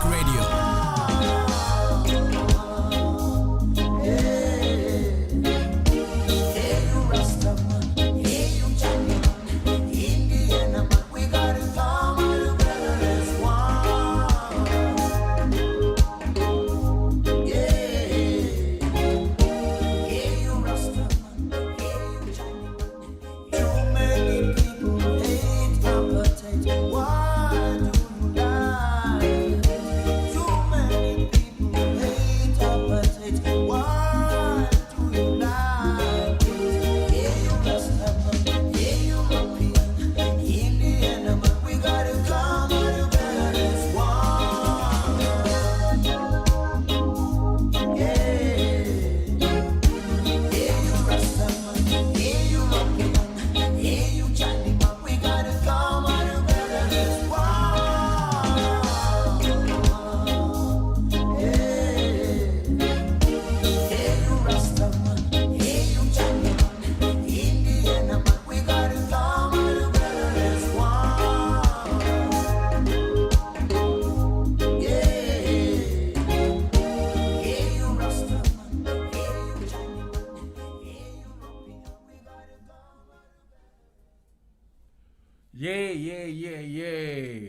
Jafric Radio.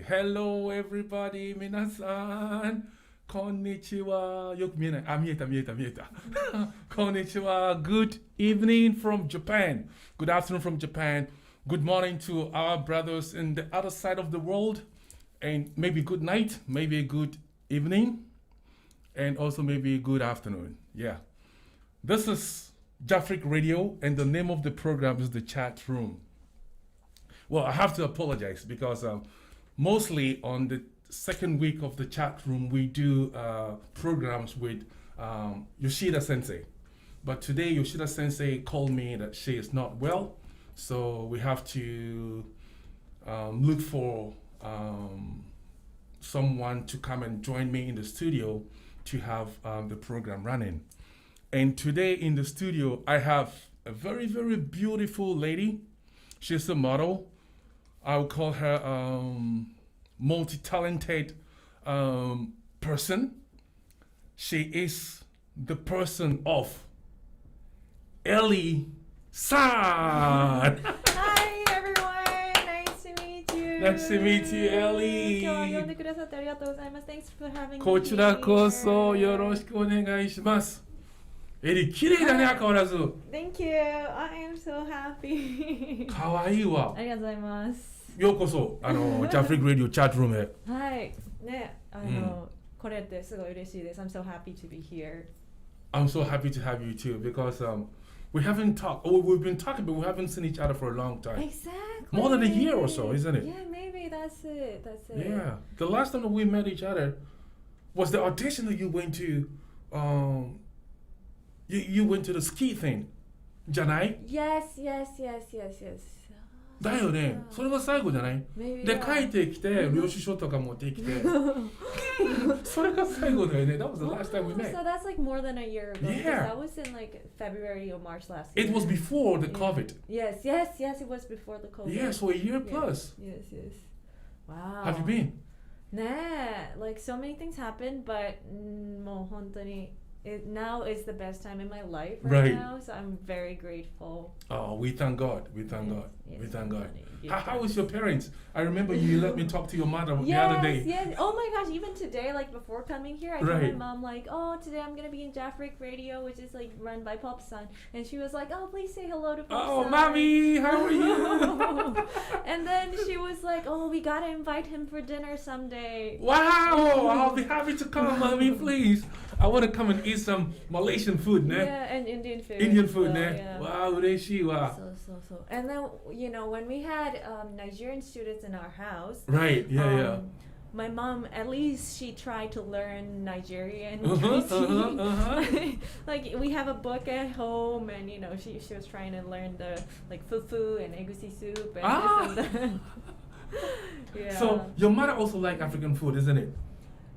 Hello everybody, 皆さんこんにちは。よく見えない。あ、見えた。こんにちは。Good evening from Japan. Good afternoon from Japan. Good morning to our brothers in the other side of the world. And maybe good night, maybe a good evening, and also maybe a good afternoon. Yeah. This is Jafric Radio, and the name of the program is The Chat Room. Well, I have to apologize because mostly on the second week of the chat room, we do programs with Yoshida Sensei. But today, Yoshida Sensei called me that she is not well. So we have to look for someone to come and join me in the studio to have the program running. And today in the studio, I have a very, very beautiful lady. She's a model. I would call her multi-talented person. She is the person of Elly san. Hi everyone, nice to meet you. Nice to meet you, Elly. 今日は呼んでくださってありがとうございます。Thanks for having me. こちらこそよろしくお願いします。エリ、綺麗だね、変わらず。Thank you. I am so happy. かわいいわ。ありがとうございます。ようこそ、ジャフリック・ラディオチャットルームへ。はい。ね、これってすごい嬉しいです。I'm so happy to be here. I'm so happy to have you too because we haven't talked, or we've been talking, but we haven't seen each other for a long time. Exactly. More than a year or so, isn't it? Yeah, maybe that's it. Yeah. The last time that we met each other was the audition that you went to. You went to the ski thing, じゃない? Yes. だよね。それが最後じゃない? で、帰ってきて、領収書とか持ってきて。それが最後だよね。That was the last time we met. So that's like more than a year ago. Yeah. That was in like February or March last year. It was before the COVID. Yes, it was before the COVID. Yeah, so a year plus. Yes. Wow. Have you been? Nah, like so many things happened, but もう本当に now is the best time in my life right now, so I'm very grateful. Oh, we thank God. Yes, we thank God. How was your parents? I remember you let me talk to your mother the other day. Yes. Oh my gosh, even today, like before coming here, I told my mom like, oh, today I'm gonna be in Jafric Radio, which is like run by Pop-san, and she was like, oh, please say hello to Pop-san. Oh, mommy, how are you? And then she was like, oh, we gotta invite him for dinner someday. Wow, I'll be happy to come, mommy, please. I want to come and eat some Malaysian food, ne? Yeah, and Indian food. Indian food, so, ne? Yeah. Wow, ureshi wa. So. And then, when we had Nigerian students in our house. Right, yeah. My mom, at least she tried to learn Nigerian. Like we have a book at home, and she was trying to learn the like fufu and egusi soup and this and that. Yeah. So your mother also like African food, isn't it?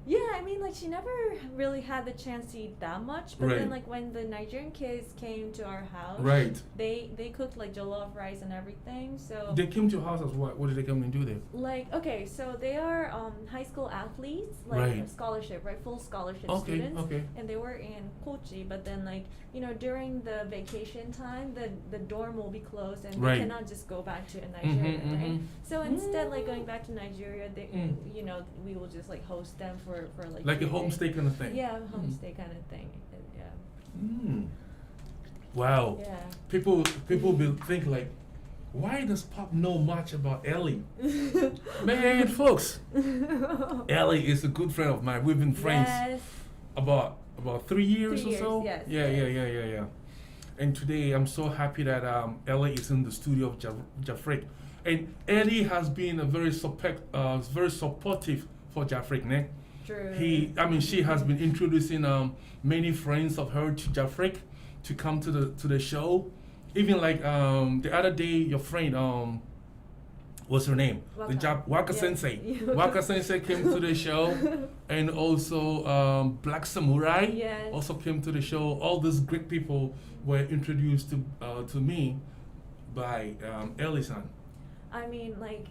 Yeah, I mean like she never really had the chance to eat that much, but then like when the Nigerian kids came to our house, they cooked like jollof rice and everything. So they came to your house as what? What did they come and do there? Like, okay, so they are high school athletes, like scholarship, right? Full scholarship students. And they were in Kochi, but then like, you know, during the vacation time, the dorm will be closed and they cannot just go back to Nigeria, right? So instead, like going back to Nigeria, they, you know, we will just like host them for like a homestay kind of thing. Yeah, homestay kind of thing. Yeah. Wow. Yeah. People will think like, why does Pop know much about Elly? Man, folks, Elly is a good friend of mine. We've been friends about 3 years or so. Yes. Yeah. And today I'm so happy that Elly is in the studio of Jafric. And Elly has been a very supportive for Jafric, ne? True. She has been introducing many friends of her to Jafric to come to the show. Even like the other day, your friend what's her name? Waka Sensei. Waka Sensei came to the show, and also Black Samurai also came to the show. All these great people were introduced to me by Elly-san. I mean, like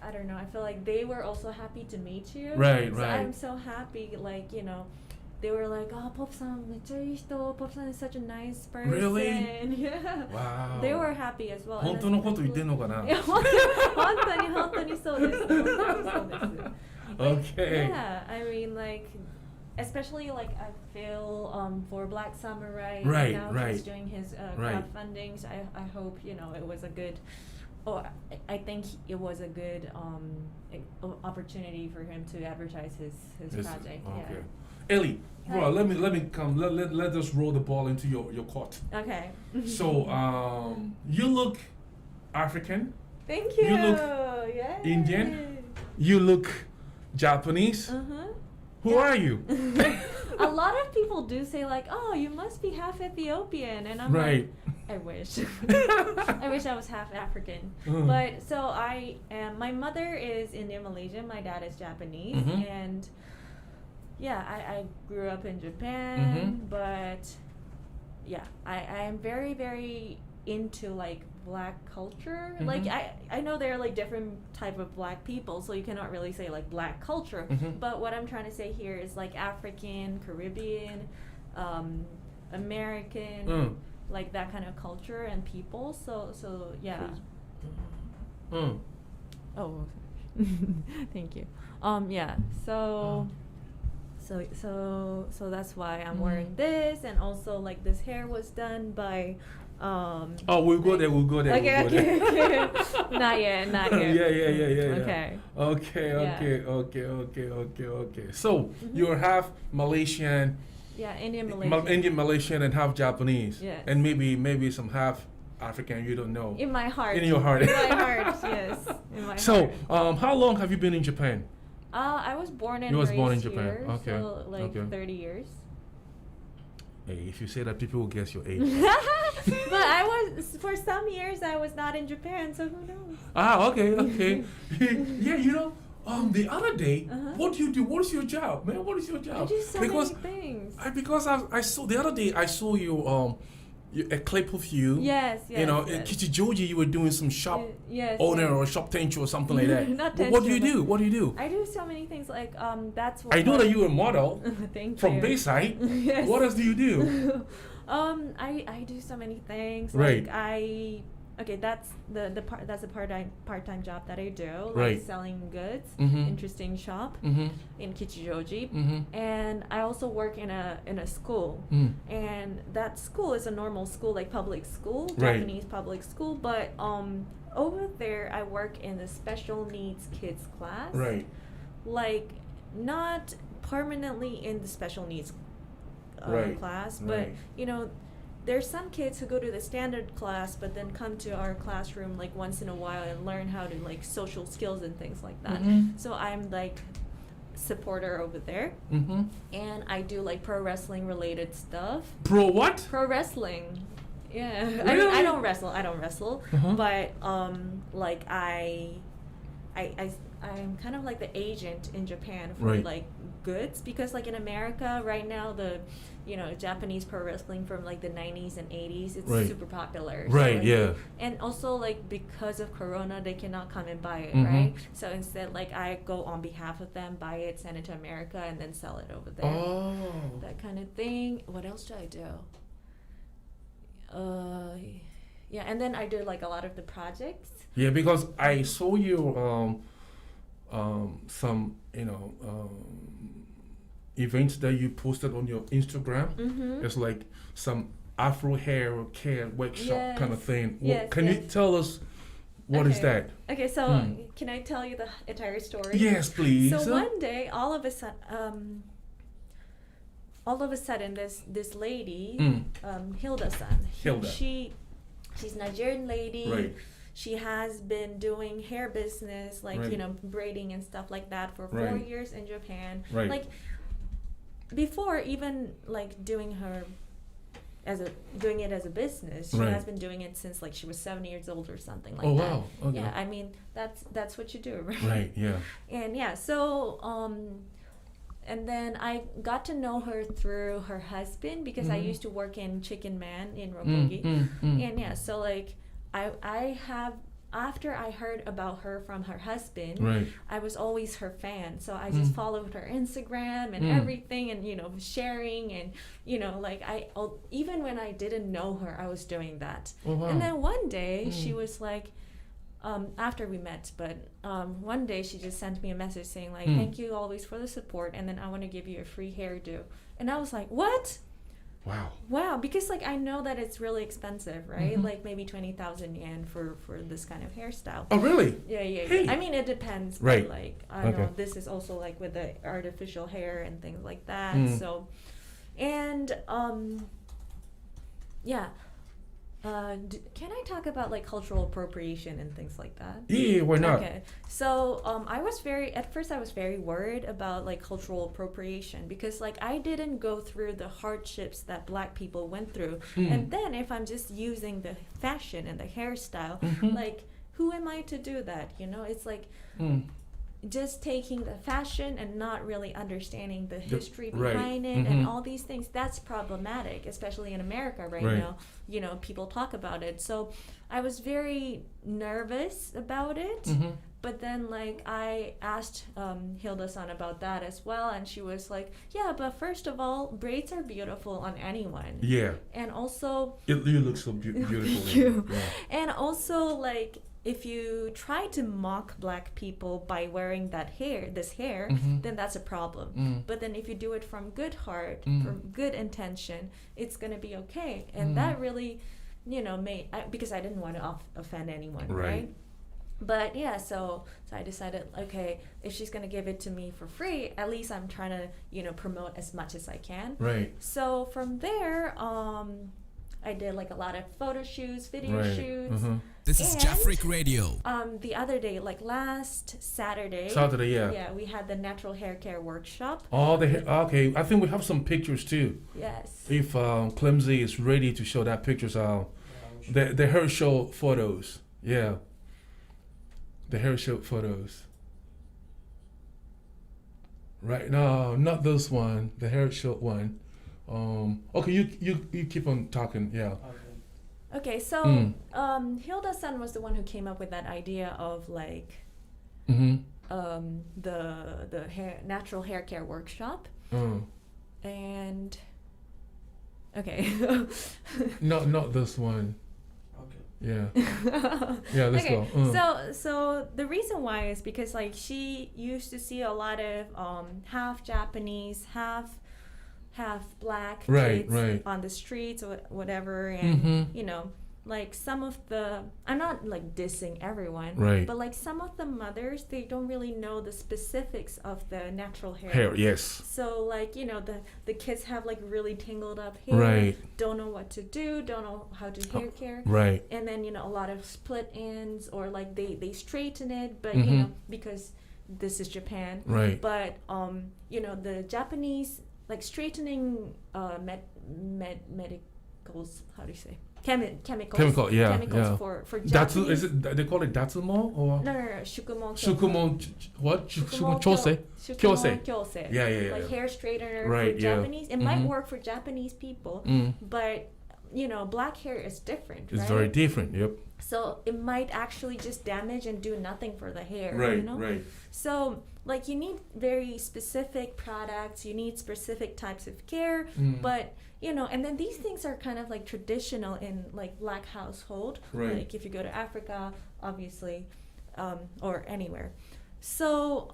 I don't know. I feel like they were also happy to meet you. Right. I'm so happy. Like, you know, they were like, "Oh, Pop-san, めっちゃいい人. Pop-san is such a nice person." Really? Yeah. Wow. They were happy as well. 本当のこと言ってんのかな? いや、本当にそうです。本当にそうです。Okay. Yeah, I mean, like, especially like I feel for Black Samurai. Now he's doing his crowdfunding. So I hope, you know, it was a good. I think it was a good opportunity for him to advertise his project. Okay. Elly, bro, let me come. Let us roll the ball into your court. Okay. So you look African. Thank you. You look Indian. You look Japanese. Who are you? A lot of people do say like, "Oh, you must be half Ethiopian," and I'm like, I wish. I wish I was half African. But so I am. My mother is Indian Malaysian. My dad is Japanese, and yeah, I grew up in Japan. But yeah, I am very, very into like Black culture. Like I know there are like different type of Black people, so you cannot really say like Black culture. But what I'm trying to say here is like African, Caribbean, American, like that kind of culture and people. So yeah. Oh, thank you. Yeah. So that's why I'm wearing this, and also like this hair was done by. We'll go there. Okay. Not yet. Yeah. Okay. So you're half Malaysian. Yeah, Indian Malaysian. Indian Malaysian and half Japanese. Yes. And maybe some half African. You don't know. In my heart. In your heart. In my heart. Yes. In my so, heart. how long have you been in Japan? I was born and raised born in Japan. Here, okay. So like 30 years. Hey, if you say that, people will guess your age. But I was, for some years, I was not in Japan, so who knows? Okay. Yeah, you know, the other day, what do you do? What is your job, man? What is your job? I do so many things. Because I saw, the other day, I saw you, a clip of you. Yes. You know, in Kichijoji, you were doing some shop owner or shop tenchu or something like that. Not What do you do? What do you do? I do so many things. Like that's what I know that you're a model. Thank from you. Bayside. Yes. What else do you do? I do so many things. Right. Like that's that's a part-time job that I do, like right. selling goods, interesting shop in Kichijoji, and I also work in a school, and that school is a normal school, like public school, Japanese public school, but over there I work in the special needs kids class, right? Like not permanently in the special needs class, but you know. There's some kids who go to the standard class but then come to our classroom like once in a while and learn how to like social skills and things like that. So I'm like supporter over there, and I do like pro wrestling related stuff. Pro what? Pro wrestling. Yeah. Really? I mean, I don't wrestle, but like I'm kind of like the agent in Japan for Right. like goods, because like in America right now, the Japanese pro wrestling from like the 90s and 80s, it's Right. super popular. Right, like, yeah. and also like because of Corona, they cannot come and buy it, Mhm. right? So instead, like I go on behalf of them, buy it, send it to America, and then sell it over there. Oh. That kind of thing. What else do I do? Yeah, and then I do like a lot of the projects. Yeah, because I saw your some events that you posted on your Instagram. Mm-hmm. It's like some Afro hair care workshop kind of Yes. thing. Yes, Can you yes. tell us what is Okay. that? Okay, so Hmm. can I tell you the entire story? Yes, please. So one day, all of a sudden, this lady, Hilda-san, Hilda. she's Nigerian lady. Right. She has been doing hair business, like Right. braiding and stuff like that for 4 Right. years in Japan. Right. Like before even like doing it as a business, she Right. has been doing it since like she was 7 years old or something like Oh that. wow. Okay. Yeah, I mean that's what you do, right? Right. Yeah. And yeah, so and then I got to know her through her husband, because I Mhm. used to work in Chicken Man in Mm, Roppongi. mm. And yeah, so like I have, after I heard about her from her husband, Right. I was always her fan. So I just Mm. followed her Instagram and Mm. everything, and sharing, and like even when I didn't know her, I was doing that. Oh wow. And then one day she Mm. was like, after we met, but one day she just sent me a message saying like, Mm. thank you always for the support, and then I want to give you a free hairdo. And I was like, what? Wow. Wow, because like I know that it's really expensive, right? Mhm. Like maybe 20,000 yen for this kind of hairstyle. Oh really? Yeah. Hey. I mean, it depends. Right. But like, I know Okay. this is also like with the artificial hair and things like that. Mm. So, and yeah. Can I talk about like cultural appropriation and things like that? Yeah. Why not? Okay, so at first I was very worried about like cultural appropriation, because like I didn't go through the hardships that Black people went through, Mm. and then if I'm just using the fashion and the hairstyle, Mhm. like who am I to do that? It's like Mm. just taking the fashion and not really understanding the history right. behind it Mhm. and all these things. That's problematic, especially in America right Right. now. People talk about it. So I was very nervous about it. Mhm. But then, like, I asked Hilda-san about that as well, and she was like, yeah, but first of all, braids are beautiful on anyone. Yeah. And also, You look so beautiful. Thank you. Yeah. And also, like, if you try to mock Black people by wearing this hair, Mhm. then that's a problem. Mm. But then if you do it from good heart, Mm. from good intention, it's gonna be okay. And Mm. that really, made because I didn't want to offend anyone, Right. right? But yeah, so I decided, okay, if she's gonna give it to me for free, at least I'm trying to promote as much as I can. Right. So from there, I did like a lot of photo shoots, video Right. shoots. Mhm. This is And, Jeffrick Radio. The other day, like last Saturday. Saturday, yeah. Yeah, we had the natural hair care workshop. Oh, okay. I think we have some pictures too. Yes. If Clemsy is ready to show that pictures, the hair show photos. Yeah. The hair show photos. Right. No, not this one. The hair show one. Okay, you keep on talking. Yeah. Okay, so Mm. Hilda-san was the one who came up with that idea of like Mm-hmm. the natural hair care workshop, and okay. Not this one. Okay. Yeah. Yeah, let's Okay, go. so the reason why is because like she used to see a lot of half Japanese, half Black Right, kids right. on the streets or whatever, and Mhm. like some of the, I'm not like dissing everyone, Right. but like some of the mothers, they don't really know the specifics of the natural hair. Hair, yes. So like the kids have like really tangled up hair, Right. don't know what to do, don't know how to hair care, Right. and then a lot of split ends, or like they straighten it, but Mhm. because this is Japan, Right. but the Japanese like straightening medicals, how do you say, chemicals. Chemical, yeah, Chemicals yeah. for Datsu, Japanese. is it? They call it Datsumo or No, Shukumo. Shukumo? What? Shukumo Chose? Kyose. Kyose. Yeah, yeah, yeah. Like hair straightener Right, for yeah. Japanese. It might work for Japanese people, but black hair is different, It's right? very different. Yep. So it might actually just damage and do nothing for the hair. Right. You know? Right. So like you need very specific products. You need specific types of care, but and then these things are kind of like traditional in like black household. Right. Like if you go to Africa, obviously, or anywhere. So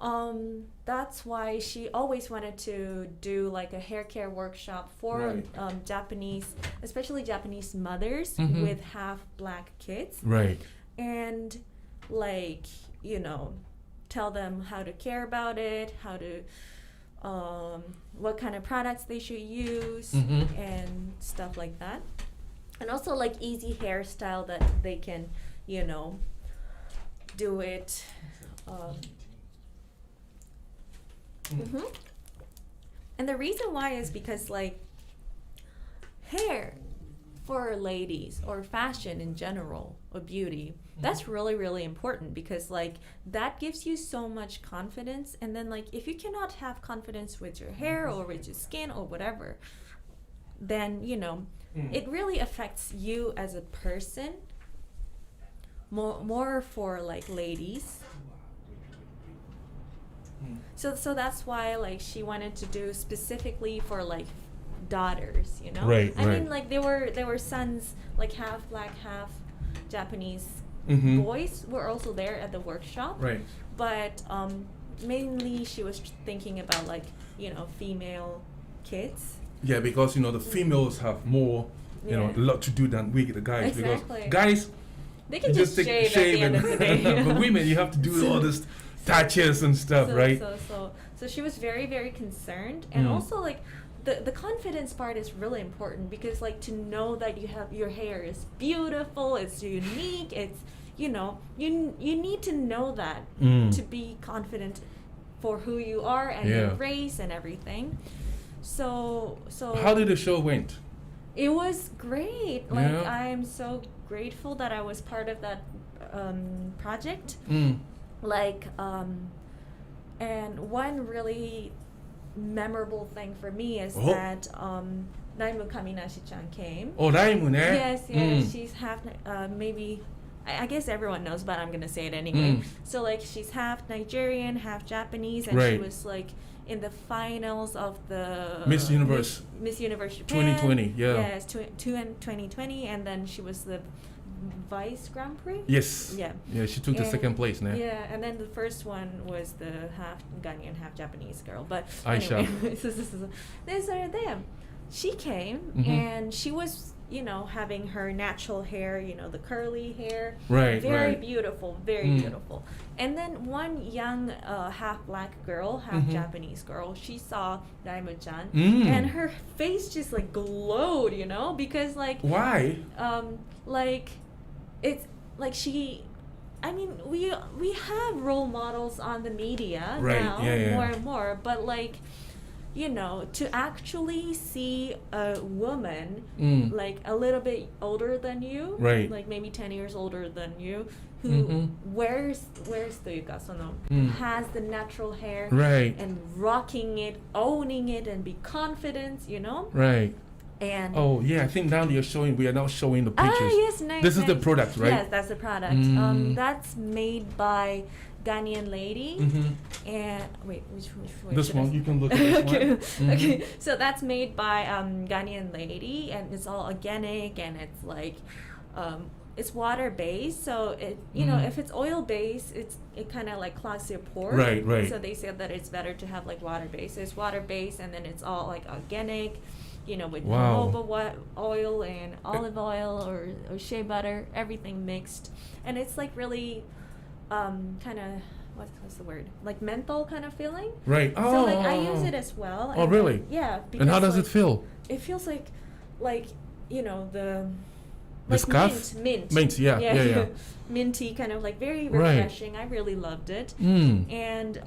that's why she always wanted to do like a hair care workshop for Right. Japanese, especially Japanese mothers with half black kids, Right. and like tell them how to care about it, how to what kind of products they should use and stuff like that, and also like easy hairstyle that they can do it. And the reason why is because like hair for ladies or fashion in general or beauty, that's really, really important, because like that gives you so much confidence. And then like if you cannot have confidence with your hair or with your skin or whatever, then it really affects you as a person more for like ladies. So that's why like she wanted to do specifically for like daughters, Right, I right. mean, like there were sons, like half black, half Japanese boys were also there at the workshop. Right. But mainly she was thinking about like female kids. Yeah, because the females have more, a lot to do than we the guys. Exactly. Because guys, They can you just shave at the end of the day. but women, you have to do all this touches and stuff, right? So she was very, very concerned, and also like the confidence part is really important, because like to know that your hair is beautiful, it's unique, it's you need to know that to be confident for who you are and your race and everything. So How did the show went? it was great. Like Yeah. I am so grateful that I was part of that project. Like and one really memorable thing for me is that Naimu Kaminashi-chan came. Oh, Raimu, eh? Yes, she's half maybe I guess everyone knows, but I'm gonna say it anyway. So like she's half Nigerian, half Japanese, and she Right. was like in the finals of the Miss Universe. Miss Universe Japan 2020, yeah. Yes, 2020, and then she was the Vice Grand Prix. Yes. Yeah. Yeah, she took the And- second place, nah? Yeah, and then the first one was the half Ghanaian, half Japanese girl. But Aisha. anyway, this are them. She came and she was, having her natural hair, the curly hair. Right, Very right. beautiful, very beautiful. And then one young half black girl, half Japanese girl, she saw Daimu-chan, and her face just like glowed, because like Why? like it's like she I mean we have role models on the media Right, now yeah. more and more, but like to actually see a woman like a little bit older than you, Right. like maybe 10 years older than you, who wears has the natural hair, Right. and rocking it, owning it, and be confident, Right. and Oh, yeah, I think now we are now showing the pictures. yes, nice. This is the nice. product, right? Yes, that's the product. That's made by Ghanaian lady. And wait, which This should I one, say? you can look at this Okay, one. okay. So that's made by Ghanaian lady, and it's all organic, and it's like it's water based. So it if it's oil based, it kind of like clogs your pores. Right, right. So they said that it's better to have like water based. So it's water based, and then it's all like organic. With Wow. jojoba oil and olive oil or shea butter, everything mixed, and it's like really kind of what's the word, like menthol kind of feeling. Right. Oh. So like I use it as well. Oh, and really? then- yeah. And how because, does it like, feel? It feels like the The scarf? mint. Mint, yeah. Minty, kind of like very Right. refreshing. I really loved it. And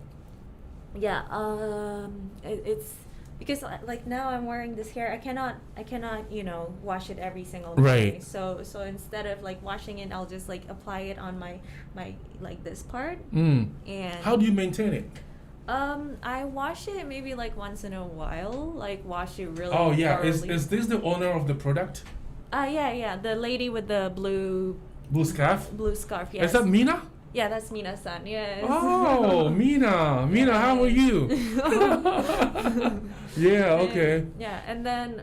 yeah, it's because like now I'm wearing this hair, I cannot wash it every single Right. day. So instead of like washing it, I'll just like apply it on my like this part. And How do you maintain it? I wash it maybe like once in a while, like wash it really Oh yeah, thoroughly. is this the owner of the product? Yeah, the lady with the blue Scarf? scarf, yes. Is that Mina? Yeah, that's Mina-san, yes. Oh, Mina, how are you? Yeah, okay. Yeah, and then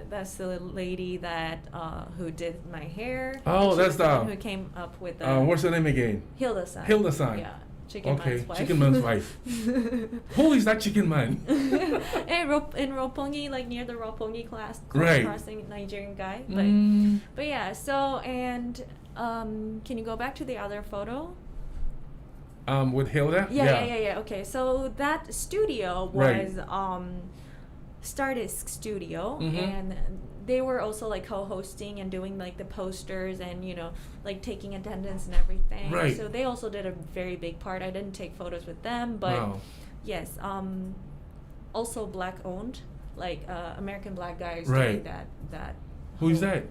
that's the lady that who did my hair. Oh, And she that's was the one the- who came up with the What's her name again? Hilda-san. Hilda-san. Yeah, Chicken Okay, Man's wife. Chicken Man's wife. Who is that Chicken Man? In Roppongi, like near the Roppongi Right. crossing, Nigerian guy. Mm. But yeah, so and can you go back to the other photo? With Hilda? Yeah. Okay, so that studio Right. was Stardust Studio, Mhm. and they were also like co-hosting and doing like the posters and like taking attendance and everything. Right. So they also did a very big part. I didn't take photos with them, but Wow. yes, also black owned, like American black guys Right. doing that. Who is whole- that?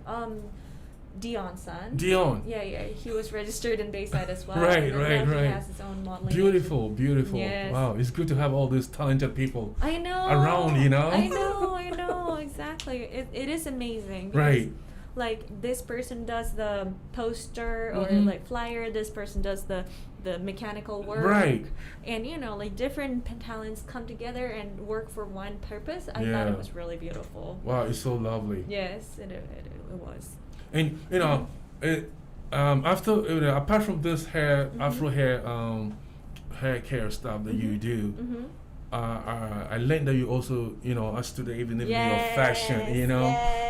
Dion's son. Dion. Yeah, he was registered in Bayside as well. Right, and then right, now right. He has his own modeling. Beautiful. Yes. Wow, it's good to have all these talented people. I know. Around, you know? I know, exactly. It is amazing. Because, Right. like this person does the poster or Mhm. like flyer. This person does the mechanical work. Right. And like different talents come together and work for one purpose. I thought Yeah. it was really beautiful. Wow, it's so lovely. Yes, it was. And after apart from this hair, Afro hair, hair care stuff that you do, Mm-hmm. I learned that you also, as today even your Yes, fashion,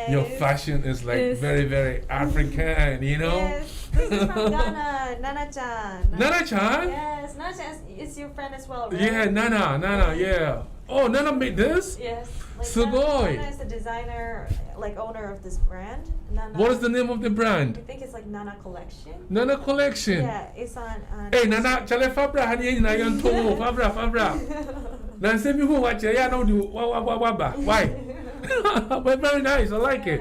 your yes. fashion is like Yes. very, very African, Yes, this is from Ghana, Nana-chan. Nana-chan? Yes, Nana-chan is your friend as well, right? Yeah, Nana, yeah. Oh, Nana made this? Yes. Like Sugoi. Nana is the designer, like owner of this brand. Nana. What is the name of the I brand? think it's like Nana Collection. Nana Collection. Yeah, it's on. Hey, Nana, chale Fabra, hani na yon tomo, Fabra. Nancy, me who watch ya no do why? But very nice, I like it.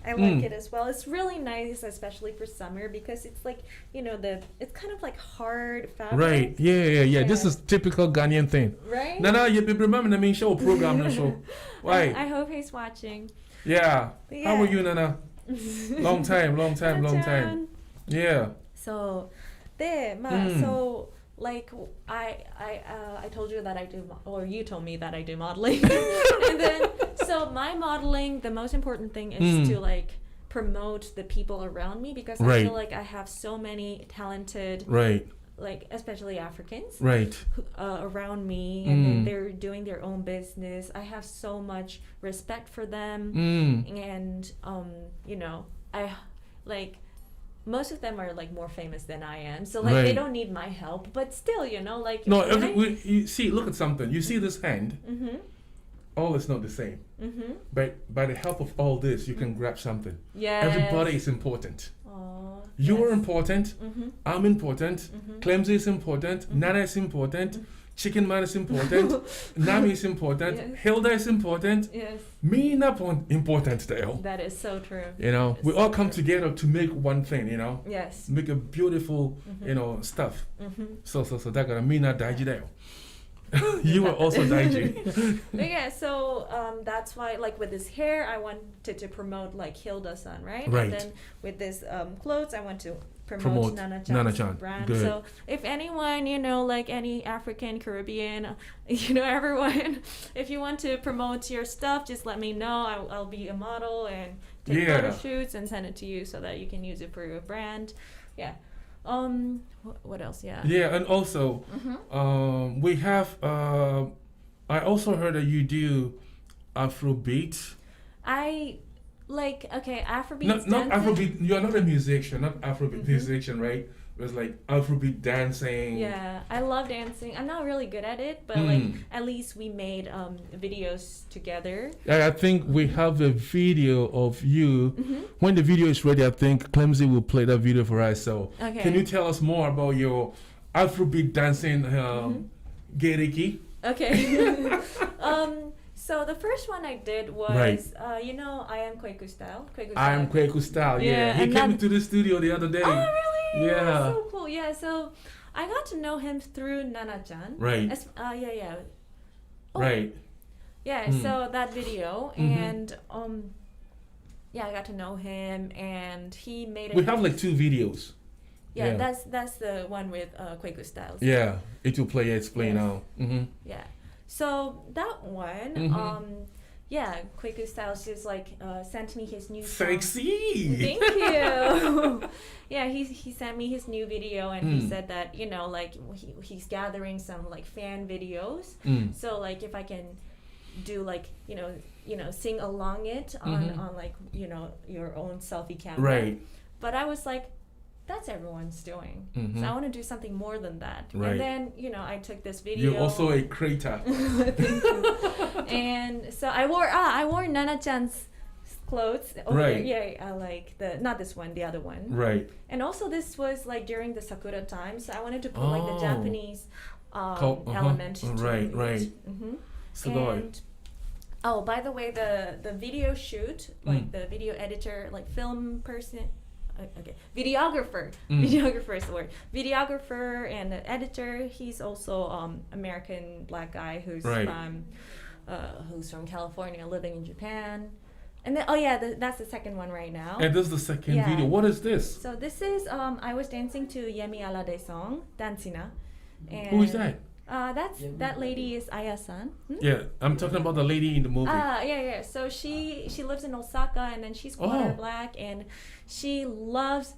I like it as well. It's really nice, especially for summer, because it's like it's kind of like hard fabric. Right, yeah. This is typical Ghanaian thing. Right. Nana, you be remember the main show program na so. Why? I hope he's watching. Yeah. But How yeah. are you, Nana? Long time. Yeah. So, so like I told you that I do, or you told me that I do modeling, and then so my modeling, the most important thing is to like promote the people around me, because I Right. feel like I have so many talented, Right. like especially Africans, Right. around me, and then they're doing their own business. I have so much respect for them, and I like. Most of them are like more famous than I am, so like they Right. don't need my help. But still, like No, when you see, look at something. You see this hand. All is not the same. But by the help of all this, you can grab something. Yes. Everybody is important. Aw, You are yes. important. I'm important. Clemsy is important. Nana is important. Chicken Man is important. Nami is important. Yes. Hilda is important. Yes, Me not important still. that is so true. We so all come true. together to make one thing. Yes. Make a beautiful, stuff. So that gonna mean not daiji there. You were also daiji. But yeah, so that's why, like with this hair, I wanted to promote like Hilda-san, right? Right. And then with this clothes, I want to Promote promote Nana-chan's Nana-chan. brand. Good. So if anyone, like any African, Caribbean, everyone, if you want to promote your stuff, just let me know. I'll be a model and take Yeah. photo shoots and send it to you so that you can use it for your brand. Yeah. What else? Yeah. Yeah, and also, we have. I also heard that you do Afrobeat. Afrobeat. Not Afrobeat. You are not a musician, not Afrobeat musician, right? It was like Afrobeat dancing. Yeah, I love dancing. I'm not really good at it, but like at least we made videos together. I think we have a video of you. When the video is ready, I think Clemsy will play that video for us. So, Okay. can you tell us more about your Afrobeat dancing, Geriki? Okay. So the first one I did was, Right. you know, I am Kweku style. I am Kweku Style. Yeah, Yeah, he and came that- to the studio the other day. Oh, really? Yeah. That's so cool. Yeah, so I got to know him through Nana-chan. Right. Yeah. Oh, Right. Yeah, Mm. so that video, Mhm. and yeah, I got to know him, and he made it. We have like 2 videos. Yeah, yeah. that's the one with Kweku Styles. Yeah, it will play. It's playing Yes. now. Mm-hmm. Yeah. So that one, Mhm. yeah, Kweku Styles just like sent me his new song. Sexy. Thank you. Yeah, he sent me his new video, and he Mm. said that, you know, like he's gathering some like fan videos. Mm. So like if I can do like you know sing along it on Mhm. on like your own selfie camera. Right. But I was like, that's everyone's doing. Mhm. So I want to do something more than that. Right. And then I took this video. You're also a creator. Thank you. And so I wore Nana-chan's clothes. Right. Yeah, I like not this one, the other one. Right. And also this was like during the Sakura time, so I wanted to put like the Oh. Japanese Uh-huh. element to Right, it. right. Mm-hmm. Sugoi. And oh, by the way, the video shoot, like Mm. the video editor, like film person, okay, videographer. Mm. Videographer is the word. Videographer and the editor. He's also American black guy Right. who's from California, living in Japan. And then that's the second one right now. And this is the second Yeah. video. What is this? So this is I was dancing to Yemi Alade song, Dancina. And Who is that? That lady is Aya-san. Hmm? Yeah, I'm talking about the lady in the movie. Yeah. So she lives in Osaka, and then she's quarter Oh. black, and she loves.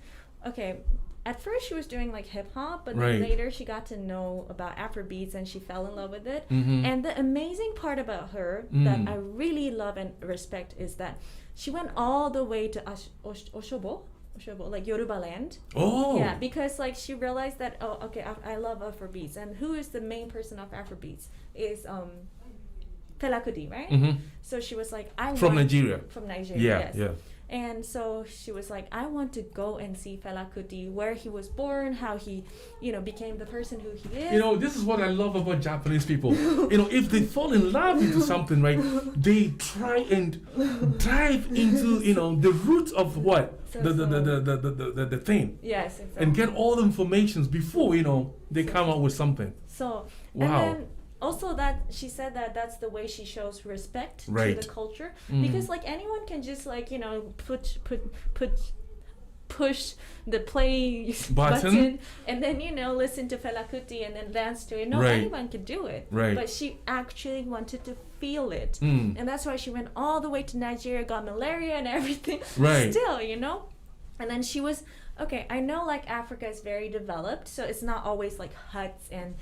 Okay, at first she was doing like hip hop, but Right. then later she got to know about Afrobeats, and she fell in love with it. Mhm. And the amazing part about her Mm. that I really love and respect is that she went all the way to Oshobo, like Yoruba land. Oh. Yeah, because like she realized that I love Afrobeats, and who is the main person of Afrobeats is Fela Kuti, right? Mhm. So she was like, From Nigeria. From Nigeria, Yeah, yes. yeah. And so she was like, I want to go and see Fela Kuti, where he was born, how he, became the person who he is. This is what I love about Japanese people. If they fall in love into something, right, they try and dive into, the roots of what? So- The thing. Yes, exactly. And get all the informations before, they come out with something. So, Wow. and then also that she said that that's the way she shows respect Right. to the culture, Mm. because like anyone can just like push the play Button. and then listen to Fela Kuti and then dance to it. No, Right. anyone could do it. Right. But she actually wanted to feel it, Mm. and that's why she went all the way to Nigeria, got malaria and everything. Right. Still, and then she was. Okay, I know like Africa is very developed, so it's not always like huts and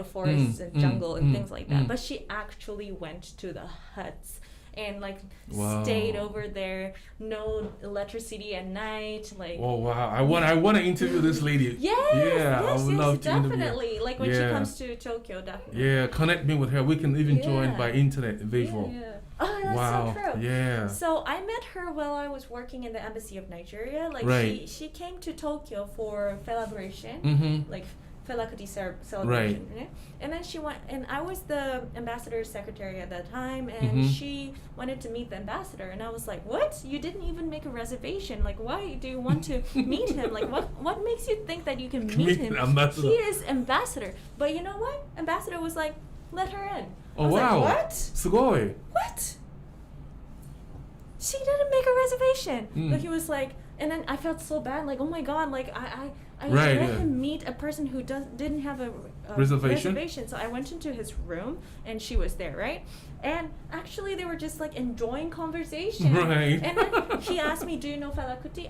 forests and jungle and things like that. But she actually went to the huts and like Wow. stayed over there, no electricity at night, like Oh wow! I want to interview this lady. yes, Yeah, I would love to interview her. definitely. Like when she Yeah. comes to Tokyo, definitely. Yeah, connect me with her. We can even join Yeah. by internet visual. Yeah. Oh, that's Wow. so true. Yeah. So I met her while I was working in the embassy of Nigeria. Like Right. she came to Tokyo for celebration, Mm-hmm. like Fela Kuti celebration. Yeah? And then she went, and I was the ambassador's secretary at that time, and Mhm. she wanted to meet the ambassador, and I was like, "What? You didn't even make a reservation? Like, why do you want to meet him? Like, what makes you think that you can meet Meet him? the ambassador. He is ambassador." But you know what? Ambassador was like, "Let her in." Oh I was wow! Like, what? Sugoi. What? She didn't make a reservation. Mm. But he was like, and then I felt so bad. Like, oh my god! Like I Right, let yeah. him meet a person who didn't have a Reservation? So I went into his room, and she was there, right? And actually, they were just like enjoying conversation. Right. And then he asked me, "Do you know Fela Kuti?"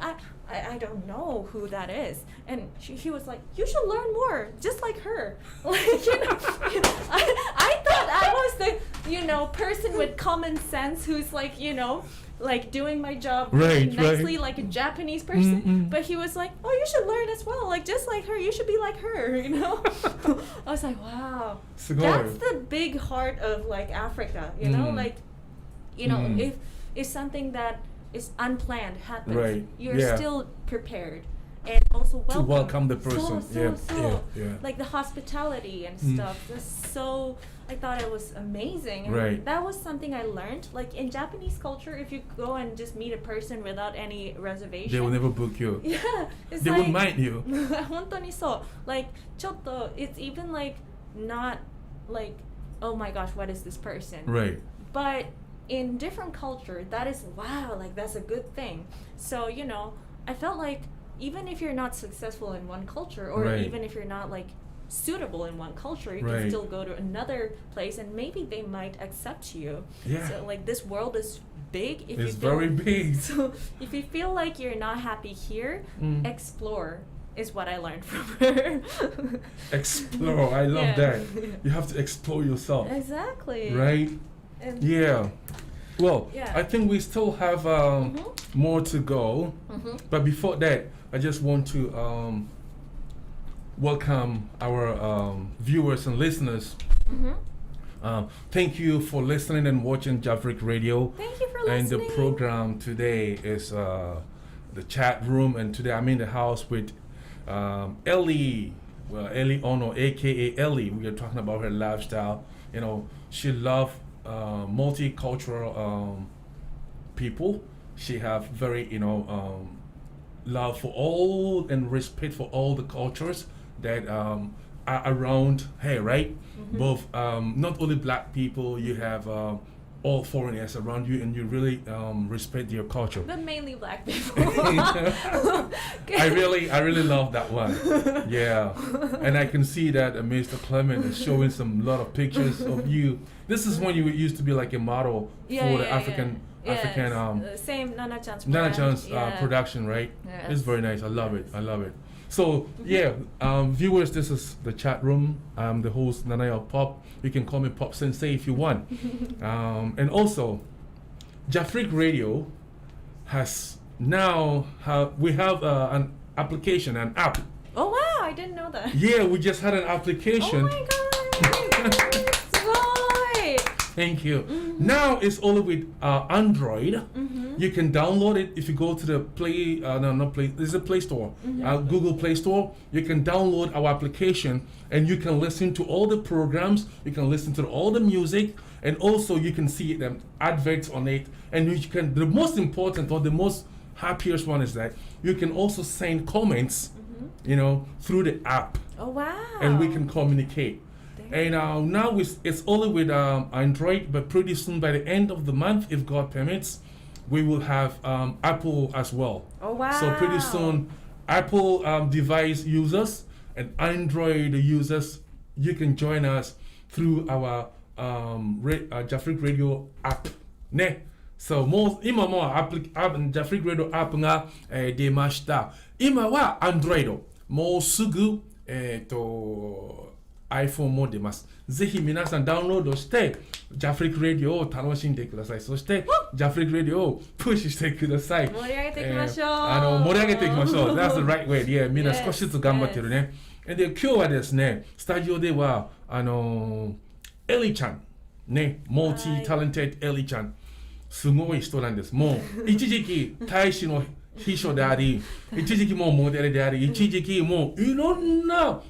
I don't know who that is. And he was like, "You should learn more, just like her." Like I thought I was the person with common sense who's like like doing my job Right, nicely, right. like a Japanese person. Mm-mm. But he was like, "Oh, you should learn as well, like just like her. You should be like her." I was like, wow. Sugoi. That's the big heart of like Africa, Mm. like if something that is unplanned happens, Right, you're yeah. still prepared. and also To welcome the person. So, Yeah. like the hospitality and stuff. I thought it was amazing. And Right. that was something I learned. Like in Japanese culture, if you go and just meet a person without any reservation, They will never book you. Yeah, it's They like, won't mind you. 本当にそう。Like ちょっと it's even like not like oh my gosh, what is this person? Right. But in different culture, that is wow, like that's a good thing. So, I felt like even if you're not successful in one culture or Right. even if you're not like suitable in one culture, you Right. can still go to another place and maybe they might accept you. Yeah. So like this world is big. If It's you feel, very big. So if you feel like you're not happy here, Mm. explore is what I learned from her. Explore. I love Yeah. that. You have to explore yourself. Exactly. Right? And Yeah. Well, Yeah. I think we still have more to go. But before that, I just want to welcome our viewers and listeners. Thank you for listening and watching Javrik Radio. Thank you for And listening. the program today is the chat room, and today I'm in the house with Elly. Well, Elly Ohno, aka Elly. We are talking about her lifestyle. She loves multicultural people. She have very love for all and respect for all the cultures that are around her, right? Both not only black people, you have all foreigners around you, and you really respect your culture. But mainly black people. I really love that one. Yeah, and I can see that Mr. Clement is showing some lot of pictures of you. This is when you used to be like a model for the African same Nana-chan's Nana-chan's brand, yeah. production, right? Yes. It's very nice. I love it. So yeah, viewers, this is the chat room. I'm the host, Nanaya Pop. You can call me Pop Sensei if you want. And also, Javrik Radio has now we have an application, an app. Oh wow, I didn't know that. Yeah, we just had an application. Oh my god. Right. Thank you. Now it's only with Android. You can download it if you go to the Play. This is a Play Store. Google Play Store. You can download our application, and you can listen to all the programs. You can listen to all the music, and also you can see the adverts on it. And you can. The most important or the most happiest one is that you can also send comments, through the app. Oh wow. And we can communicate. And now it's only with Android, but pretty soon, by the end of the month, if God permits, we will have Apple as well. Oh wow. So pretty soon, Apple device users and Android users, you can join us through our Javrik Radio app. Ne? So 今もJavrik Radio アップが、出ました。今は Android。もうすぐiPhone も出ます。ぜひ皆さんダウンロードして、Javrik Radio を楽しんでください。そして、Javrik Radio をプッシュしてください。盛り上げていきましょう。盛り上げていきましょう。That's the right way. Yeah, みんな少しずつ頑張ってるね。で、今日はですね、スタジオでは、エリちゃん、ね、モーティタレンテッドエリちゃん、すごい人なんです。もう、一時期、大使の秘書であり、一時期もうモデルであり、一時期もういろんな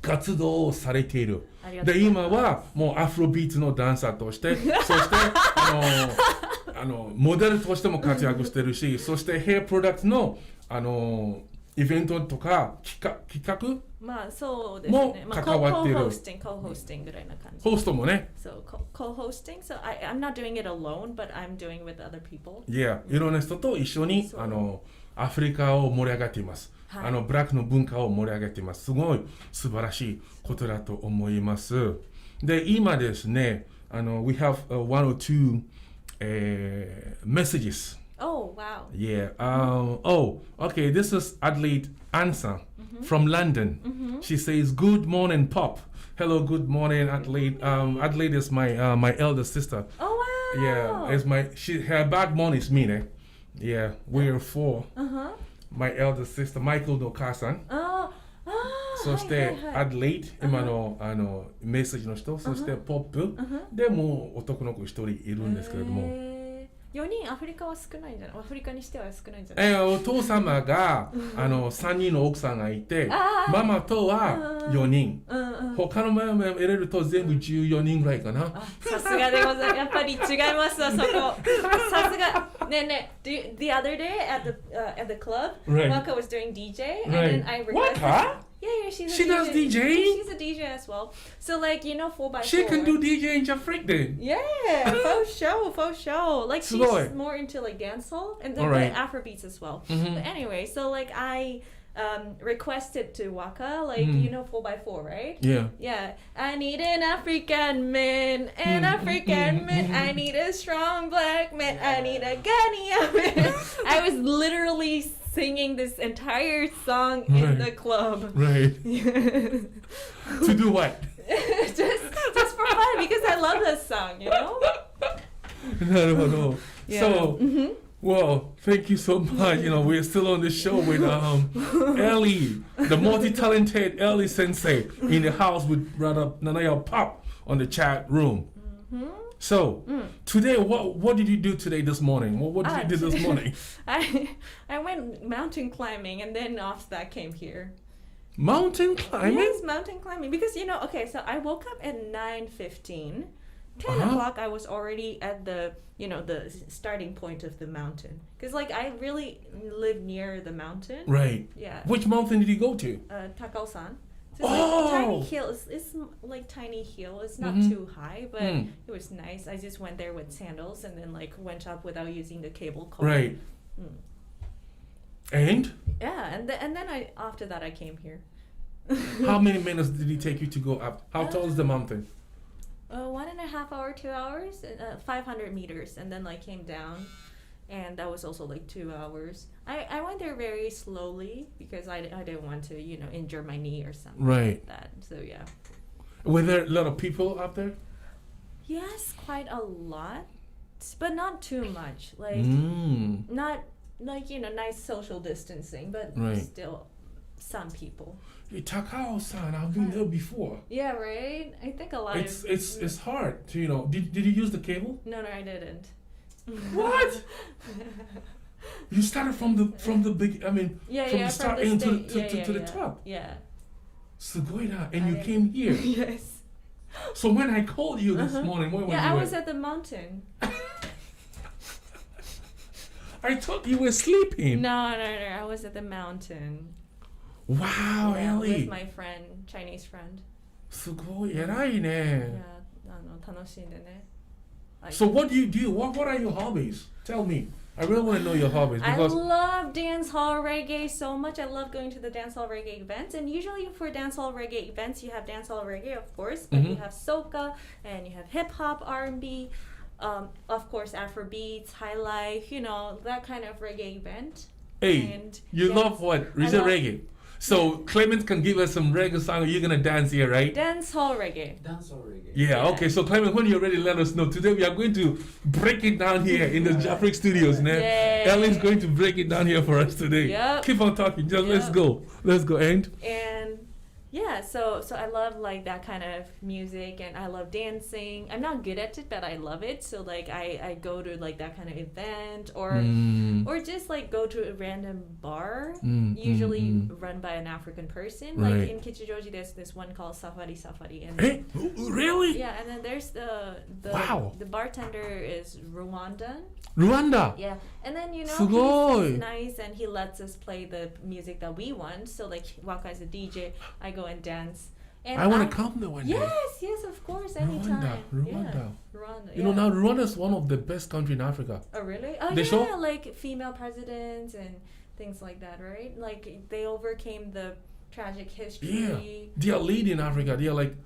活動をされている。で、今はもうアフロビーツのダンサーとして、そしてモデルとしても活躍してるし、そしてヘアプロダクトのイベントとか企画まあそうですね。も関わっている。Co-hosting ぐらいな感じ。ホストもね。So co-hosting. So I'm not doing it alone, but I'm doing it with other people. Yeah, いろんな人と一緒にアフリカを盛り上がっています。はい、ブラックの文化を盛り上げています。すごい素晴らしいことだと思います。で、今ですね、we have one or two messages. Oh, wow. Yeah. Okay. This is Adelaide Ansa from London. She says, "Good morning, Pop." Hello, good morning, Adelaide. Adelaide is my elder sister. Oh wow. Yeah, it's her backbone is me, ne? Yeah, we're four. My elder sister, Michael no Kasan. So stay Adelaide, 今のメッセージの人、そしてポップでもう男の子一人いるんですけれども。4人アフリカは少ないんじゃない？アフリカにしては少ないんじゃない？お父様が3人の奥さんがいて、ママとは4人。他のメンバー入れると全部14人ぐらいかな。さすがでございます。やっぱり違いますわ、そこ。さすが。ねえねえ、the other day at the club, Waka was doing DJ, and then I requested. Yeah, she does DJ. She's a DJ as well. So like, you know, 4x4. She can do DJ in Jafrik then. Yeah, for sure. Like she's more into like dancehall and then Afrobeats as well. But anyway, so like I requested to Waka, like, you know, 4x4, right? Yeah. I need an African man, I need a strong black man, I need a Ghanaian man. I was literally singing this entire song in the club. Right. To do what? just for fun, because I love this song, you know? No. Yeah. So, well, thank you so much. You know, we're still on the show with Elly, the multi-talented Elly Sensei, in the house with Brother Nanaya Pop on the chat room. So, today, what did you do today this morning? What did you do this morning? I went mountain climbing, and then after that came here. Mountain climbing? Yes, mountain climbing. Because, you know, okay, so I woke up at 9:15. 10 o'clock, I was already at the, you know, the starting point of the mountain. Because, like, I really live near the mountain. Right. Yeah. Which mountain did you go to? Takao-san. So it's like a tiny hill. It's like tiny hill. It's not too high, but it was nice. I just went there with sandals and then like went up without using the cable car. Right. And? Yeah, and then after that I came here. How many minutes did it take you to go up? How tall is the mountain? 1.5 hours, 2 hours, 500 meters, and then like came down. And that was also like 2 hours. I went there very slowly because I didn't want to, you know, injure my knee or something like that. So yeah. Were there a lot of people out there? Yes, quite a lot, but not too much. Like not like, you know, nice social distancing, but still some people. Hey, Takao-san, I've been there before. Yeah, right. I think a lot. It's hard to, you know. Did you use the cable? No, I didn't. What? You started from the big. I mean, from the start into to the top. Yeah. すごいな. And you came here. Yes. So when I called you this morning, where were you? I was at the mountain. I thought you were sleeping. No. I was at the mountain. Wow, Elly. With my friend, Chinese friend. すごい偉いね. Yeah, 楽しんでね. So what do you do? What are your hobbies? Tell me. I really want to know your hobbies because I love dance hall reggae so much. I love going to the dance hall reggae events, and usually for dance hall reggae events, you have dance hall reggae, of course, but you have soca and you have hip hop, R&B, of course Afrobeats, high life, you know, that kind of reggae event. Hey, and you love what? Reggae. So Clement can give us some reggae song. You're gonna dance here, right? Dance hall reggae. Yeah. Okay. So Clement, when you're ready, let us know. Today we are going to break it down here in the Jafrik Studios. Elly's going to break it down here for us today. Keep on talking. Just let's go. And yeah, so I love like that kind of music, and I love dancing. I'm not good at it, but I love it. So like I go to like that kind of event, or just like go to a random bar, usually run by an African person. Like in Kichijoji, there's this one called Safari, and hey, really? Yeah, and then there's the bartender is Rwandan. Yeah, and then you know he's nice and he lets us play the music that we want. So like Waka is a DJ, I go and dance. And I want to come there one day. Yes, of course, anytime. Rwanda. Rwanda. You know now Rwanda is one of the best countries in Africa. Oh really? Oh like female presidents and things like that, right? Like they overcame the tragic history. Yeah, they are leading Africa. They are like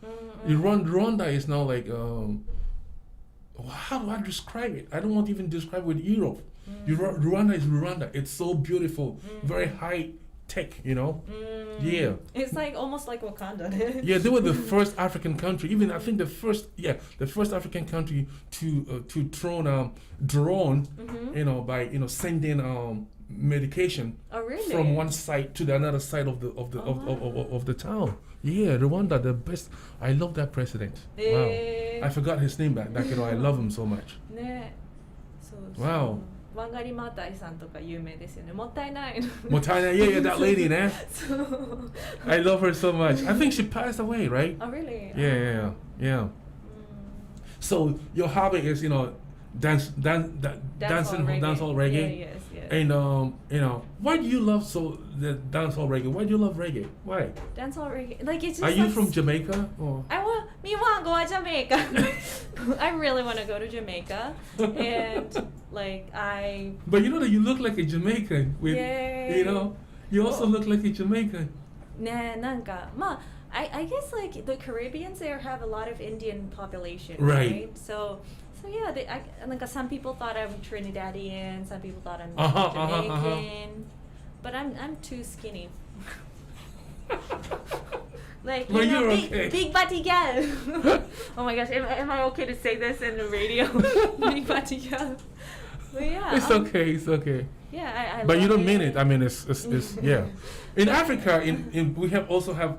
Rwanda is now like how do I describe it? I don't want to even describe it with Europe. Rwanda is Rwanda. It's so beautiful, very high tech, you know. Yeah. It's like almost like Wakanda. Yeah, they were the first African country. Even I think the first African country to drone, you know, by sending medication from one side to the another side of the town. Yeah, Rwanda, the best. I love that president. Wow. I forgot his name back. You know, I love him so much. Wow. ワンガリマタイさんとか有名ですよね。もったいない。Montana, yeah, that lady, man. そう I love her so much. I think she passed away, right? Oh, really? Yeah. So your hobby is, dancing, dancehall reggae. Yes. And why do you love the dancehall reggae? Why do you love reggae? Why? Dancehall reggae. Like, it's just Are you like from Jamaica? Or? I want to go to Jamaica. I really want to go to Jamaica. And, like, But you know that you look like a Jamaican. With, Yay. You also look like a Jamaican. I guess, like, the Caribbeans there have a lot of Indian population, Right. So yeah, like some people thought I'm Trinidadian, some people thought I'm Jamaican, but I'm too skinny. Like, Well, you're okay. big body gal. Oh my gosh, am I okay to say this in the radio? Big body gal. But yeah, It's okay. Yeah, I But you love don't mean it. I mean, it's yeah. In Africa, we also have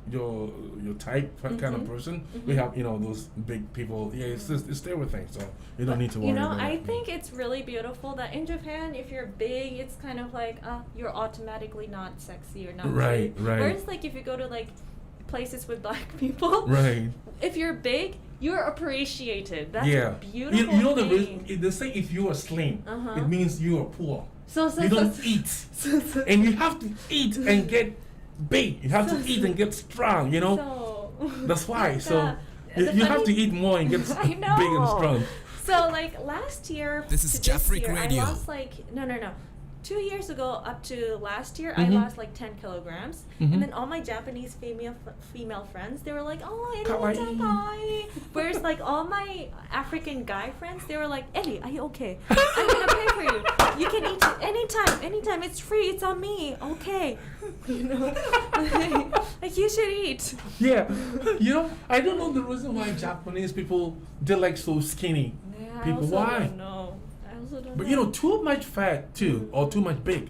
your type kind of person. We have those big people. Yeah, it's their thing. So you don't need to worry about I it. think it's really beautiful that in Japan, if you're big, it's kind of like you're automatically not sexy or not Right. cute. Whereas like if you go to like places with black people, Right. if you're big, you're appreciated. That's Yeah. a beautiful You know thing. they say if you are slim, Uh-huh. it means you are poor. So You don't eat, so- and you have to eat and get big. You have to eat and get strong. So That's why. So the you have to funny- eat more and get I know. big and strong. So like last year, This is to Jeffrey year, Radio. I lost like no. 2 years ago up to last year, Mhm. I lost like 10 kilograms, Mhm. and then all my Japanese female friends, they were like, "Oh, Kawaii. Elly, kawaii." Whereas like all my African guy friends, they were like, "Elly, are you okay? I'm gonna pay for you. You can eat anytime. It's free. It's on me. Okay." Like you should eat. Yeah, I don't know the reason why Japanese people they're like so skinny. Yeah, People, I also why? don't know. I also don't But know. too much fat too, or too much big,